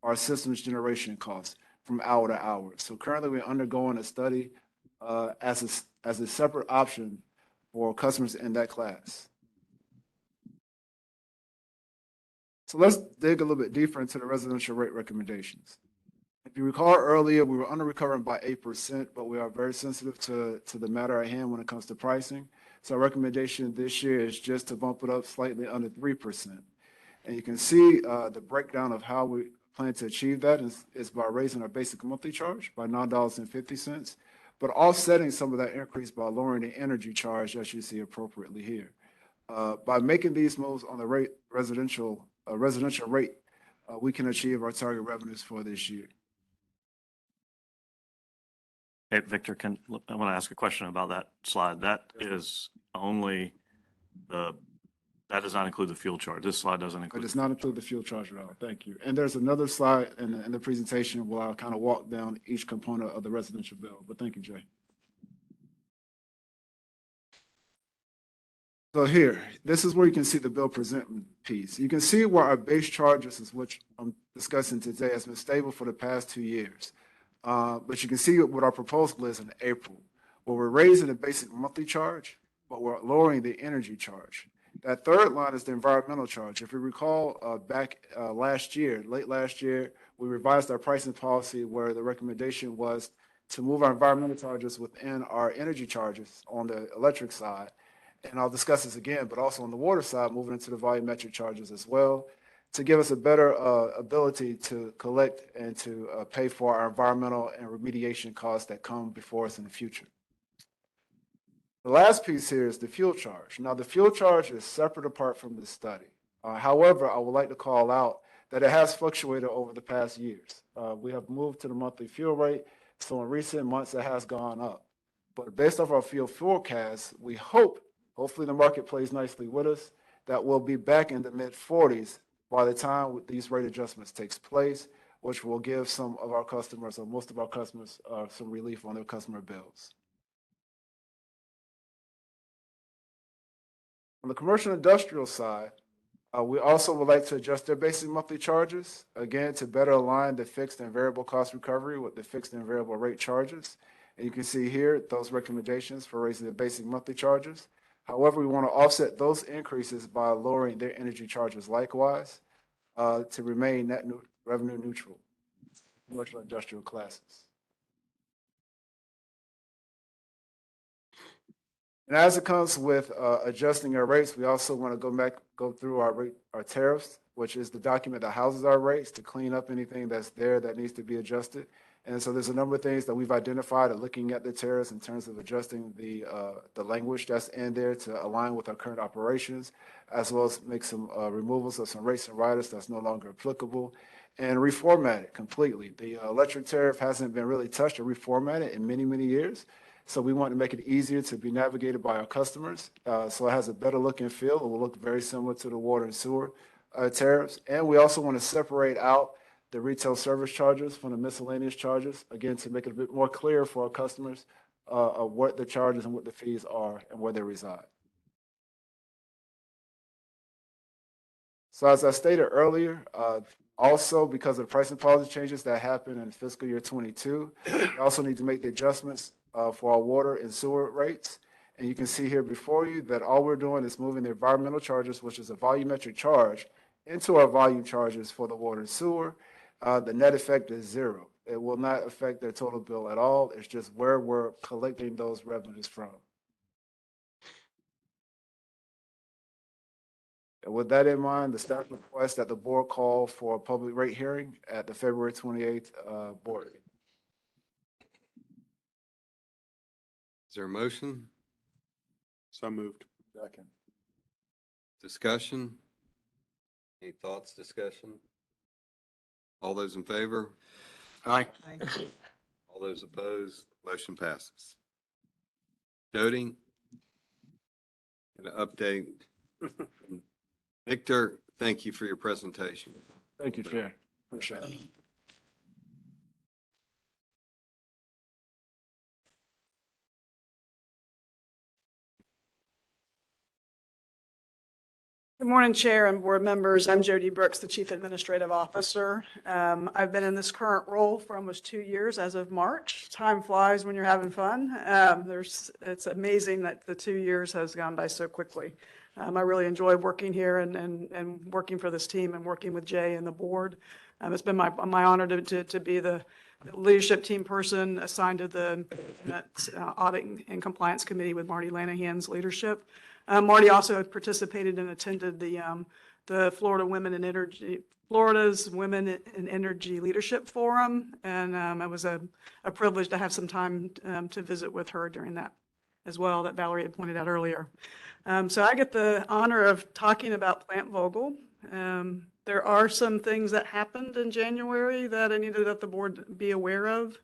our system's generation costs from hour to hour. So currently we're undergoing a study as a separate option for customers in that class. So let's dig a little bit deeper into the residential rate recommendations. If you recall earlier, we were under recovering by 8%, but we are very sensitive to the matter at hand when it comes to pricing. So our recommendation this year is just to bump it up slightly under 3%. And you can see the breakdown of how we plan to achieve that is by raising our basic monthly charge by $9.50, but offsetting some of that increase by lowering the energy charge as you see appropriately here. By making these moves on the residential rate, we can achieve our target revenues for this year. Hey, Victor, I want to ask a question about that slide. That is only that does not include the fuel charge. This slide doesn't It include. does not include the fuel charge at all. Thank you. And there's another slide in the presentation where I'll kind of walk down each component of the residential bill. But thank you, Jay. So here, this is where you can see the bill presentment piece. You can see where our base charges is which I'm discussing today has been stable for the past 2 years. But you can see what our proposal is in April, where we're raising the basic monthly charge, but we're lowering the energy charge. That third line is the environmental charge. If you recall back late last year, we revised our pricing policy where the recommendation was to move our environmental charges within our energy charges on the electric side. And I'll discuss this again, but also on the water side, moving into the volumetric charges as well, to give us a better ability to collect and to pay for our environmental and remediation costs that come before us in the future. The last piece here is the fuel charge. Now, the fuel charge is separate apart from this study. However, I would like to call out that it has fluctuated over the past years. We have moved to the monthly fuel rate, so in recent months it has gone up. But based off our fuel forecast, we hopefully the market plays nicely with us, that we'll be back in the mid-40s by the time these rate adjustments takes place, which will give some of our customers, or most of our customers, some relief on their customer bills. On the commercial industrial side, we also would like to adjust their basic monthly charges, again, to better align the fixed and variable cost recovery with the fixed and variable rate charges. And you can see here those recommendations for raising the basic monthly charges. However, we want to offset those increases by lowering their energy charges likewise to remain net revenue neutral, commercial industrial classes. And as it comes with adjusting our rates, we also want to go through our tariffs, which is the document that houses our rates, to clean up anything that's there that needs to be adjusted. And so there's a number of things that we've identified at looking at the tariffs in terms of adjusting the language that's in there to align with our current operations, as well as make some removals of some rates and riders that's no longer applicable, and reformat it completely. The electric tariff hasn't been really touched or reformatted in many, many years. So we want to make it easier to be navigated by our customers. So it has a better look and feel. It will look very similar to the water and sewer tariffs. And we also want to separate out the retail service charges from the miscellaneous charges, again, to make it a bit more clear for our customers of what the charges and what the fees are and where they reside. So as I stated earlier, also because of the pricing policy changes that happened in fiscal year 22, we also need to make the adjustments for our water and sewer rates. And you can see here before you that all we're doing is moving the environmental charges, which is a volumetric charge, into our volume charges for the water and sewer. The net effect is zero. It will not affect their total bill at all. It's just where we're collecting those revenues from. And with that in mind, the staff requests that the board call for a public rate hearing at the February 28th board meeting. Is there a motion? So moved. Second. Discussion? Any thoughts, discussion? All those in favor? Aye. All those opposed? Motion passes. Jody? An update. Victor, thank you for your presentation. Thank you, Chair. Appreciate it. Good morning, Chair and board members. I'm Jody Brooks, the Chief Administrative Officer. I've been in this current role for almost 2 years as of March. Time flies when you're having fun. It's amazing that the 2 years has gone by so quickly. I really enjoy working here and working for this team and working with Jay and the board. It's been my honor to be the leadership team person assigned to the Audit and Compliance Committee with Marty Lanahan's leadership. Marty also participated and attended the Florida's Women in Energy Leadership Forum, and it was a privilege to have some time to visit with her during that as well, that Valerie had pointed out earlier. So I get the honor of talking about Plant Vogtle. There are some things that happened in January that I needed that the board be aware of.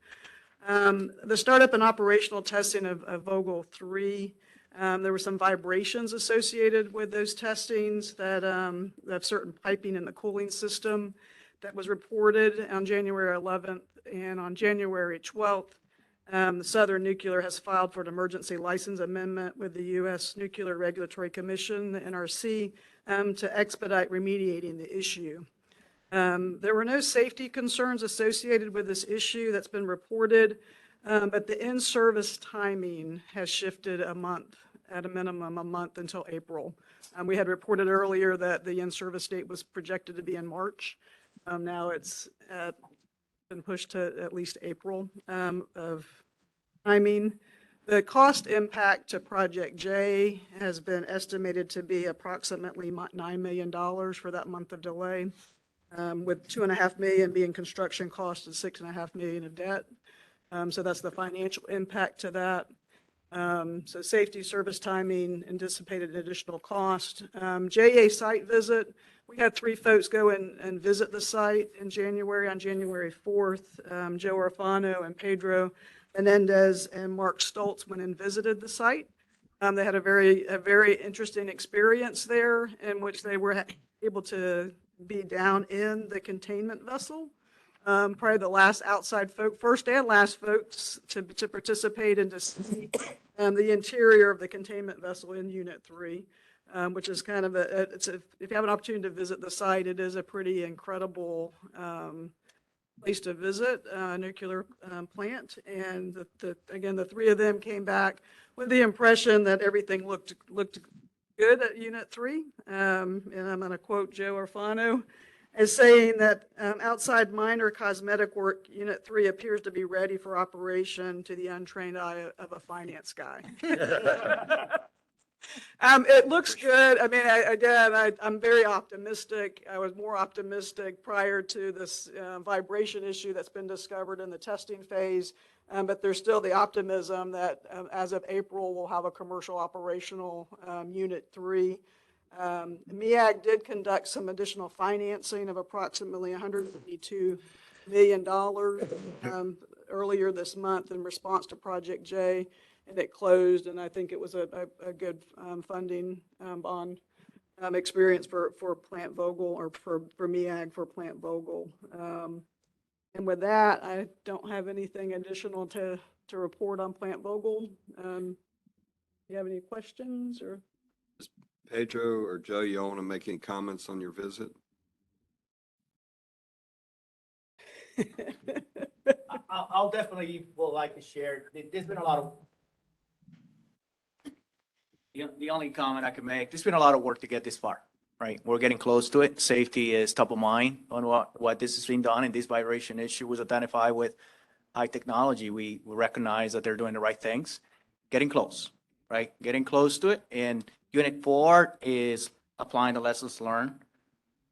The startup and operational testing of Vogtle 3. There were some vibrations associated with those testings that of certain piping in the cooling system that was reported on January 11th. And on January 12th, the Southern Nuclear has filed for an emergency license amendment with the U.S. Nuclear Regulatory Commission, the NRC, to expedite remediating the issue. There were no safety concerns associated with this issue that's been reported, but the in-service timing has shifted a month, at a minimum a month until April. We had reported earlier that the in-service date was projected to be in March. Now it's been pushed to at least April of timing. The cost impact to Project J has been estimated to be approximately $9 million for that month of delay, with $2.5 million being construction costs and $6.5 million of debt. So that's the financial impact to that. So safety, service timing, anticipated additional cost. JEA site visit. We had 3 folks go and visit the site in January, on January 4th. Joe Orfano and Pedro Menendez and Mark Stoltz went and visited the site. They had a very interesting experience there in which they were able to be down in the containment vessel. Probably the last outside first and last folks to participate and to see the interior of the containment vessel in Unit 3, which is kind of if you have an opportunity to visit the site, it is a pretty incredible place to visit, a nuclear plant. And again, the 3 of them came back with the impression that everything looked good at Unit 3. And I'm going to quote Joe Orfano as saying that outside minor cosmetic work, Unit 3 appears to be ready for operation to the untrained eye of a finance guy. It looks good. I mean, I'm very optimistic. I was more optimistic prior to this vibration issue that's been discovered in the testing phase. But there's still the optimism that as of April, we'll have a commercial operational Unit 3. MEAG did conduct some additional financing of approximately $152 million earlier this month in response to Project J, and it closed, and I think it was a good funding bond experience for Plant Vogtle, or for MEAG for Plant Vogtle. And with that, I don't have anything additional to report on Plant Vogtle. Do you have any questions or? Pedro or Joe, you all want to make any comments on your visit? I'll definitely would like to share. There's been a lot of, the only comment I can make, there's been a lot of work to get this far, right? We're getting close to it. Safety is top of mind on what this is being done, and this vibration issue was identified with high technology. We recognize that they're doing the right things. Getting close, right? Getting close to it. And Unit 4 is applying the lessons learned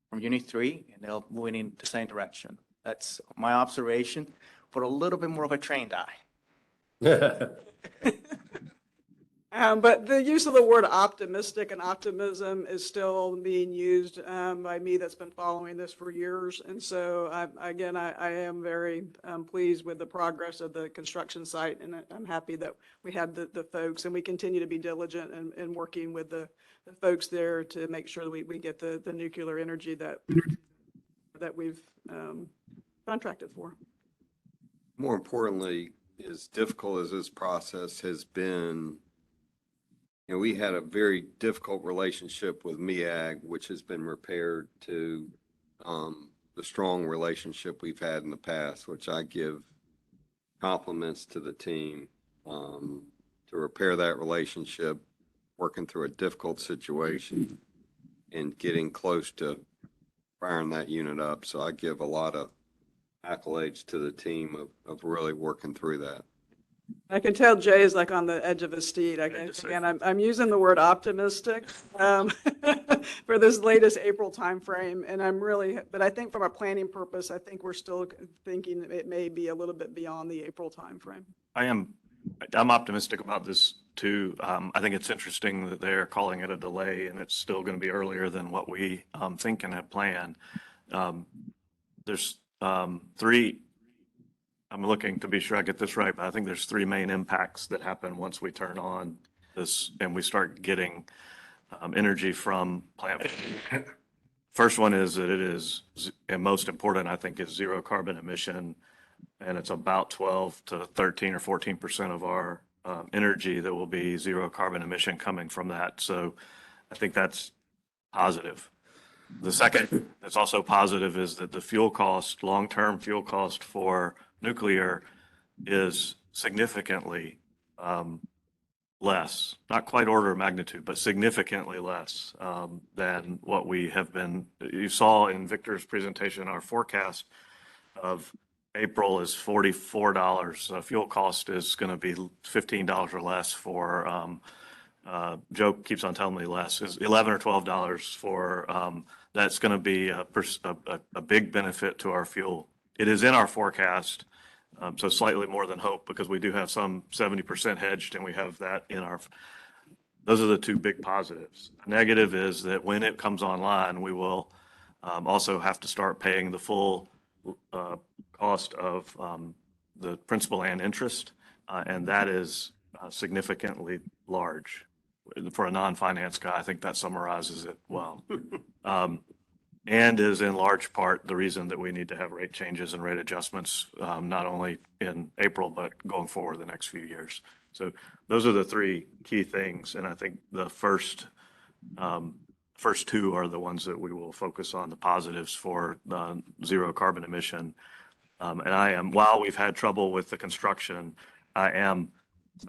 from Unit 3, and they're moving in the same direction. That's my observation for a little bit more of a trained eye. But the use of the word optimistic and optimism is still being used by me that's been following this for years. And so, I am very pleased with the progress of the construction site, and I'm happy that we had the folks, and we continue to be diligent in working with the folks there to make sure that we get the nuclear energy that we've contracted for. More importantly, as difficult as this process has been, we had a very difficult relationship with MEAG, which has been repaired to the strong relationship we've had in the past, which I give compliments to the team to repair that relationship, working through a difficult situation and getting close to firing that unit up. So I give a lot of accolades to the team of really working through that. I can tell Jay is like on the edge of his seat. Again, I'm using the word optimistic for this latest April timeframe, and but I think from a planning purpose, I think we're still thinking that it may be a little bit beyond the April timeframe. I'm optimistic about this too. I think it's interesting that they're calling it a delay and it's still going to be earlier than what we think and have planned. There's three, I'm looking to be sure I get this right, but I think there's three main impacts that happen once we turn on this and we start getting energy from plant. First one is that it is, and most important, I think, is zero carbon emission. And it's about 12 to 13 or 14% of our energy that will be zero carbon emission coming from that. So I think that's positive. The second that's also positive is that the fuel cost, long-term fuel cost for nuclear is significantly less, not quite order of magnitude, but significantly less than what we have been. You saw in Victor's presentation, our forecast of April is $44. Fuel cost is going to be $15 or less for, Joe keeps on telling me less, is $11 or $12 for, that's going to be a big benefit to our fuel. It is in our forecast, so slightly more than hope because we do have some 70% hedged and we have that in our, those are the two big positives. Negative is that when it comes online, we will also have to start paying the full cost of the principal and interest, and that is significantly large. For a non-finance guy, I think that summarizes it well. And is in large part the reason that we need to have rate changes and rate adjustments, not only in April, but going forward the next few years. So those are the three key things, and I think the first two are the ones that we will focus on, the positives for zero carbon emission. And while we've had trouble with the construction, I am,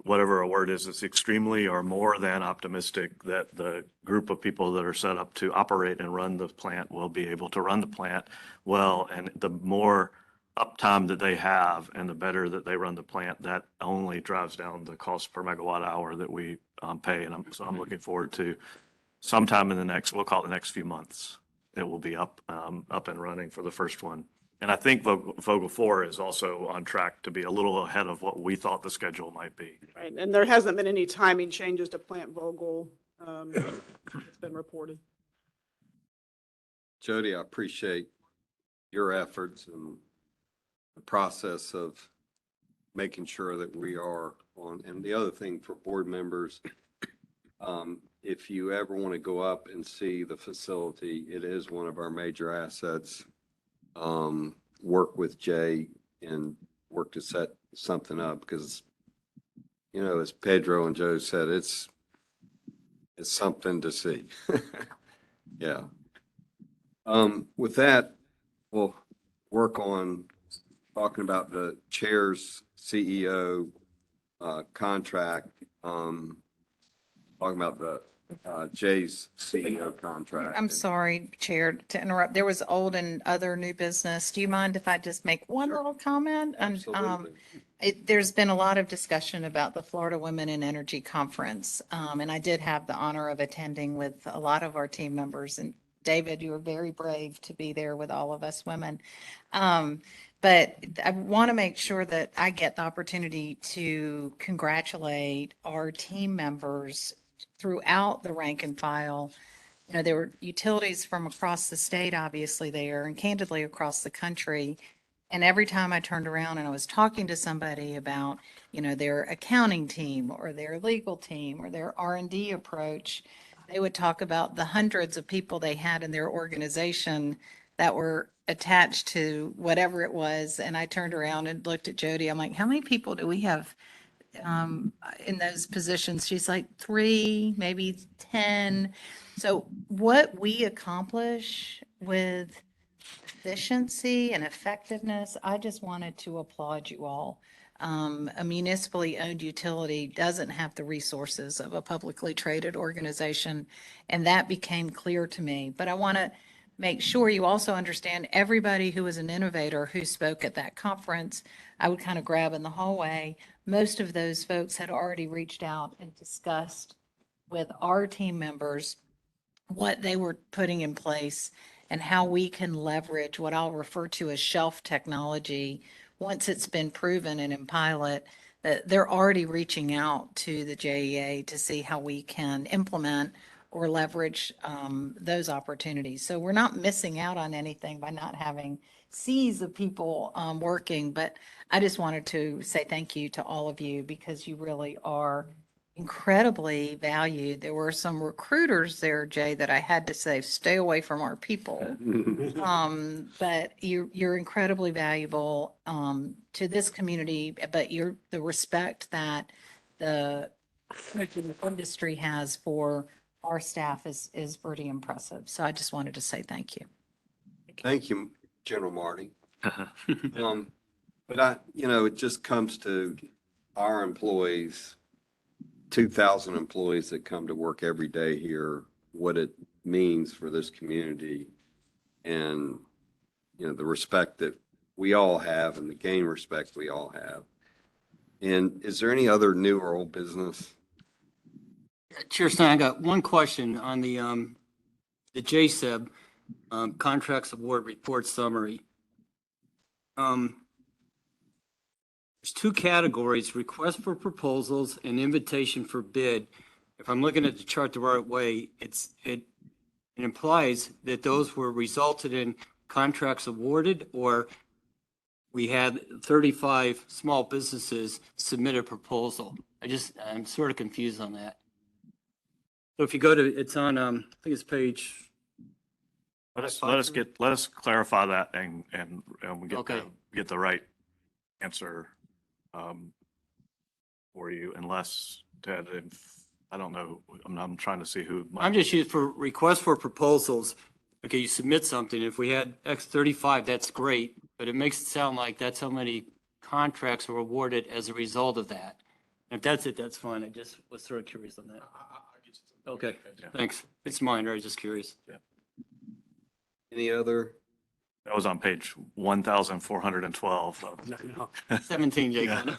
whatever a word is, it's extremely or more than optimistic that the group of people that are set up to operate and run the plant will be able to run the plant well. And the more uptime that they have and the better that they run the plant, that only drives down the cost per megawatt hour that we pay. And so I'm looking forward to sometime in the next, we'll call it the next few months, it will be up and running for the first one. And I think Vogtle 4 is also on track to be a little ahead of what we thought the schedule might be. Right, and there hasn't been any timing changes to Plant Vogtle. It's been reported. Jody, I appreciate your efforts and the process of making sure that we are on. And the other thing for board members, if you ever want to go up and see the facility, it is one of our major assets. Work with Jay and work to set something up because, you know, as Pedro and Joe said, it's something to see. Yeah. With that, we'll work on talking about the chair's CEO contract, talking about the Jay's CEO contract. I'm sorry, Chair, to interrupt. There was old and other new business. Do you mind if I just make one little comment? Absolutely. There's been a lot of discussion about the Florida Women in Energy Conference. And I did have the honor of attending with a lot of our team members. And David, you were very brave to be there with all of us women. But I want to make sure that I get the opportunity to congratulate our team members throughout the rank and file. You know, there were utilities from across the state, obviously there, and candidly across the country. And every time I turned around and I was talking to somebody about, you know, their accounting team or their legal team or their R&D approach, they would talk about the hundreds of people they had in their organization that were attached to whatever it was. And I turned around and looked at Jody. I'm like, how many people do we have in those positions. She's like 3, maybe 10. So what we accomplish with efficiency and effectiveness, I just wanted to applaud you all. A municipally owned utility doesn't have the resources of a publicly traded organization, and that became clear to me. But I want to make sure you also understand everybody who was an innovator who spoke at that conference. I would kind of grab in the hallway. Most of those folks had already reached out and discussed with our team members what they were putting in place and how we can leverage what I'll refer to as shelf technology once it's been proven and in pilot. That they're already reaching out to the JEA to see how we can implement or leverage those opportunities. So we're not missing out on anything by not having seas of people working. But I just wanted to say thank you to all of you because you really are incredibly valued. There were some recruiters there, Jay, that I had to say, stay away from our people. But you're incredibly valuable to this community, but the respect that the industry has for our staff is pretty impressive. So I just wanted to say thank you. Thank you, General Marty. But it just comes to our employees, 2,000 employees that come to work every day here, what it means for this community and, the respect that we all have and the gain respect we all have. And is there any other new or old business? Chair Stein, I got one question on the JSEB contracts award report summary. There's 2 categories, request for proposals and invitation for bid. If I'm looking at the chart the right way, it implies that those were resulted in contracts awarded, or we had 35 small businesses submit a proposal. I'm sort of confused on that. So if you go to, it's on, I think it's page. Let us clarify that and we get the right answer for you, unless Ted, I don't know, I'm trying to see who. I'm just used for request for proposals. Okay, you submit something. If we had X 35, that's great, but it makes it sound like that's how many contracts were awarded as a result of that. And if that's it, that's fine. I just was sort of curious on that. Okay, thanks. It's minor. I was just curious. Any other? That was on page 1,412. 17, Jake. Yeah.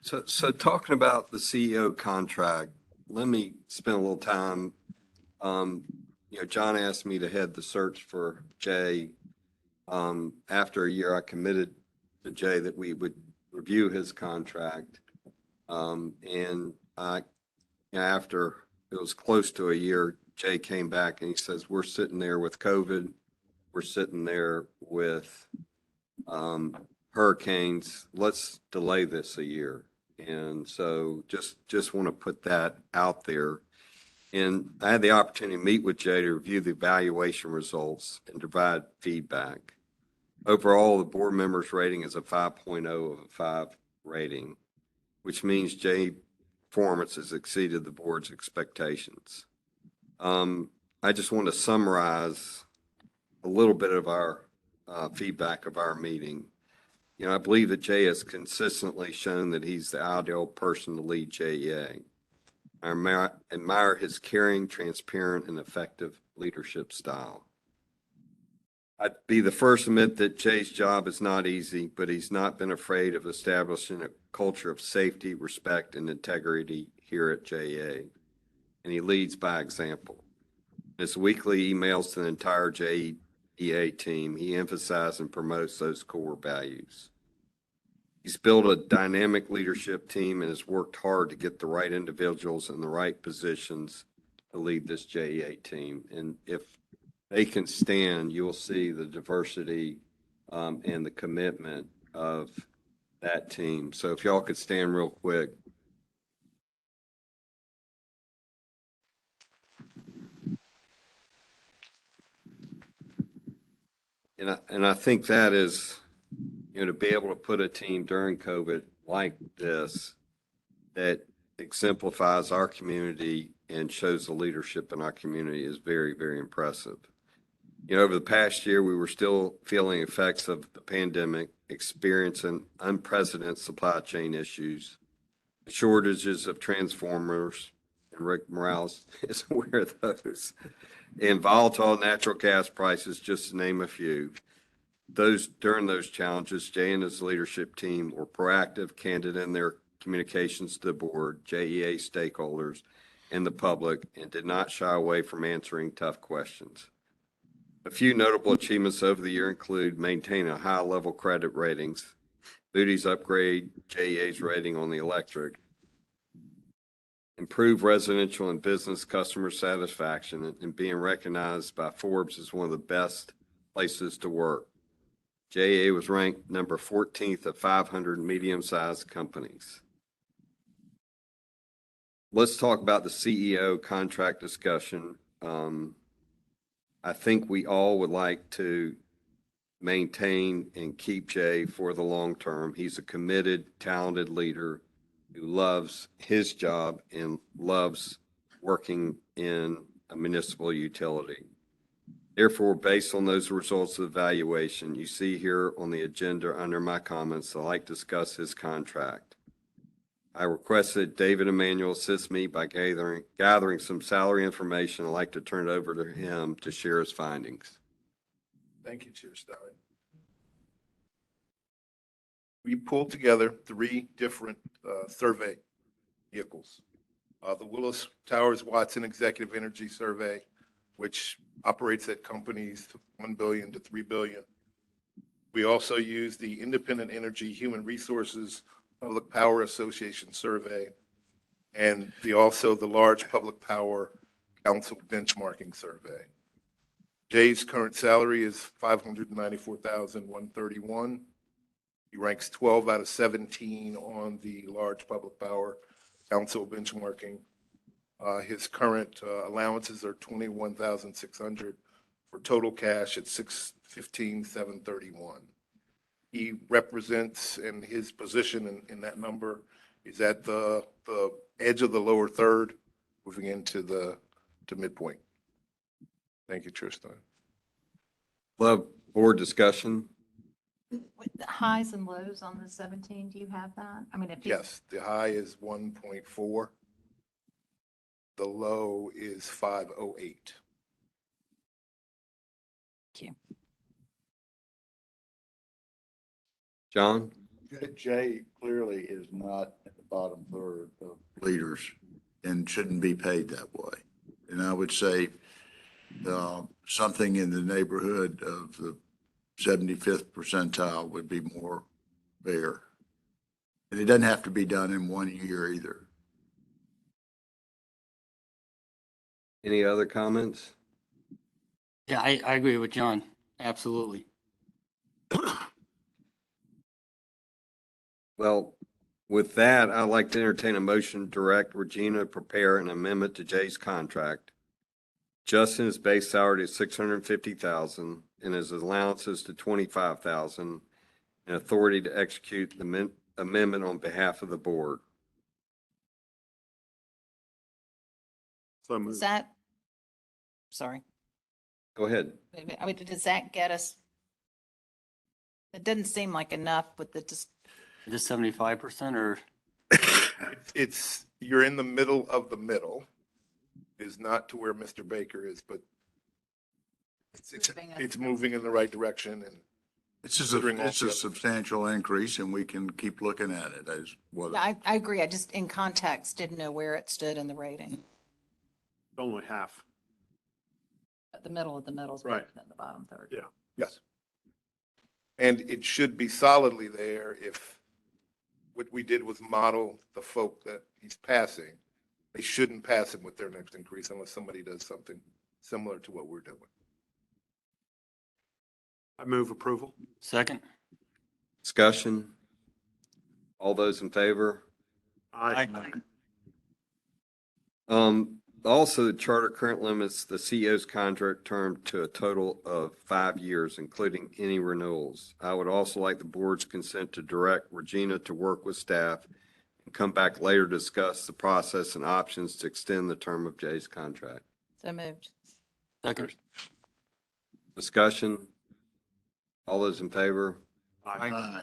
So talking about the CEO contract, let me spend a little time. John asked me to head the search for Jay. After a year, I committed to Jay that we would review his contract. After it was close to a year, Jay came back and he says, we're sitting there with COVID. We're sitting there with hurricanes. Let's delay this a year. And so just want to put that out there. And I had the opportunity to meet with Jay to review the evaluation results and provide feedback. Overall, the board members' rating is a 5.0 of a 5 rating, which means Jay performance has exceeded the board's expectations. I just want to summarize a little bit of our feedback of our meeting. I believe that Jay has consistently shown that he's the ideal person to lead JEA. I admire his caring, transparent, and effective leadership style. I'd be the first to admit that Jay's job is not easy, but he's not been afraid of establishing a culture of safety, respect, and integrity here at JEA. And he leads by example. In his weekly emails to the entire JEA team, he emphasizes and promotes those core values. He's built a dynamic leadership team and has worked hard to get the right individuals in the right positions to lead this JEA team. And if they can stand, you'll see the diversity and the commitment of that team. So if y'all could stand real quick. And I think that is, to be able to put a team during COVID like this that exemplifies our community and shows the leadership in our community is very, very impressive. You know, over the past year, we were still feeling effects of the pandemic, experiencing unprecedented supply chain issues, shortages of transformers, and Rick Morales is aware of those, and volatile natural gas prices, just to name a few. During those challenges, Jay and his leadership team were proactive, candid in their communications to the board, JEA stakeholders, and the public, and did not shy away from answering tough questions. A few notable achievements over the year include maintaining a high-level credit ratings, Moody's upgrade JEA's rating on the electric, improve residential and business customer satisfaction, and being recognized by Forbes as one of the best places to work. JEA was ranked number 14th of 500 medium-sized companies. Let's talk about the CEO contract discussion. I think we all would like to maintain and keep Jay for the long term. He's a committed, talented leader who loves his job and loves working in a municipal utility. Therefore, based on those results of the evaluation, you see here on the agenda under my comments, I'd like to discuss his contract. I request that David Emanuel assist me by gathering some salary information. I'd like to turn it over to him to share his findings. Thank you, Chair Stein. We pulled together 3 different survey vehicles. The Willis Towers Watson Executive Energy Survey, which operates at companies $1 billion to $3 billion. We also use the Independent Energy Human Resources Public Power Association Survey, and the Large Public Power Council Benchmarking Survey. Jay's current salary is $594,131. He ranks 12 out of 17 on the Large Public Power Council Benchmarking. His current allowances are $21,600 for total cash at $615,731. He represents, and his position in that number is at the edge of the lower third, moving into midpoint. Thank you, Chair Stein. Love board discussion. With the highs and lows on the 17, do you have that? I mean, if you- Yes, the high is 1.4. The low is 508. Thank you. John? Jay clearly is not at the bottom third of leaders and shouldn't be paid that way. And I would say something in the neighborhood of the 75th percentile would be more fair. And it doesn't have to be done in 1 year either. Any other comments? Yeah, I agree with John. Absolutely. Well, with that, I'd like to entertain a motion to direct Regina to prepare an amendment to Jay's contract. Justin is base salary to $650,000 and his allowances to $25,000 and authority to execute the amendment on behalf of the board. So Is moved. that, sorry, Go ahead. I mean, does that get us? It doesn't seem like enough with the, just, Just 75% or? You're in the middle of the middle, is not to where Mr. Baker is, but it's moving in the right direction, and It's considering all a the other- substantial increase and we can keep looking at it as what. yeah, I agree. I just, in context, didn't know where it stood in the rating. only half. The middle of the middle is Right. better than the bottom third. Yeah. Yes. And it should be solidly there if what we did was model the folk that he's passing. They shouldn't pass him with their next increase unless somebody does something similar to what we're doing. I move approval. Second. Discussion? All those in favor? Aye. Also, the charter current limits the CEO's contract term to a total of 5 years, including any renewals. I would also like the board's consent to direct Regina to work with staff and come back later to discuss the process and options to extend the term of Jay's contract. So moved. Second. Discussion? All those in favor? Aye.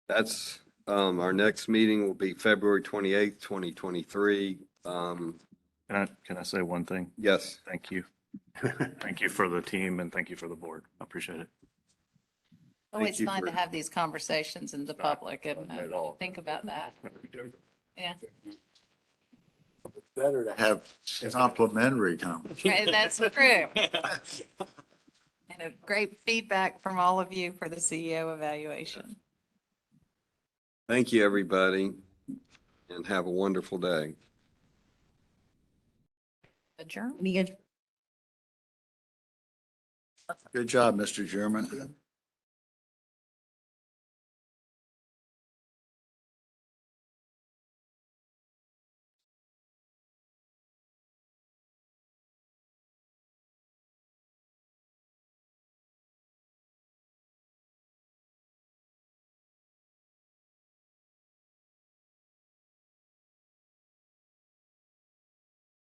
That's, our next meeting will be February 28th, 2023. Can I say one thing? Yes. Thank you. Thank you for the team and thank you for the board. I appreciate it. Always you fun to for- have these conversations in the public and Not at all. think about that. Yeah, Better to have complimentary time. right, that's true. And a great feedback from all of you for the CEO evaluation. Thank you, everybody, and have a wonderful day. Adjourn. Good job, Mr. Chairman.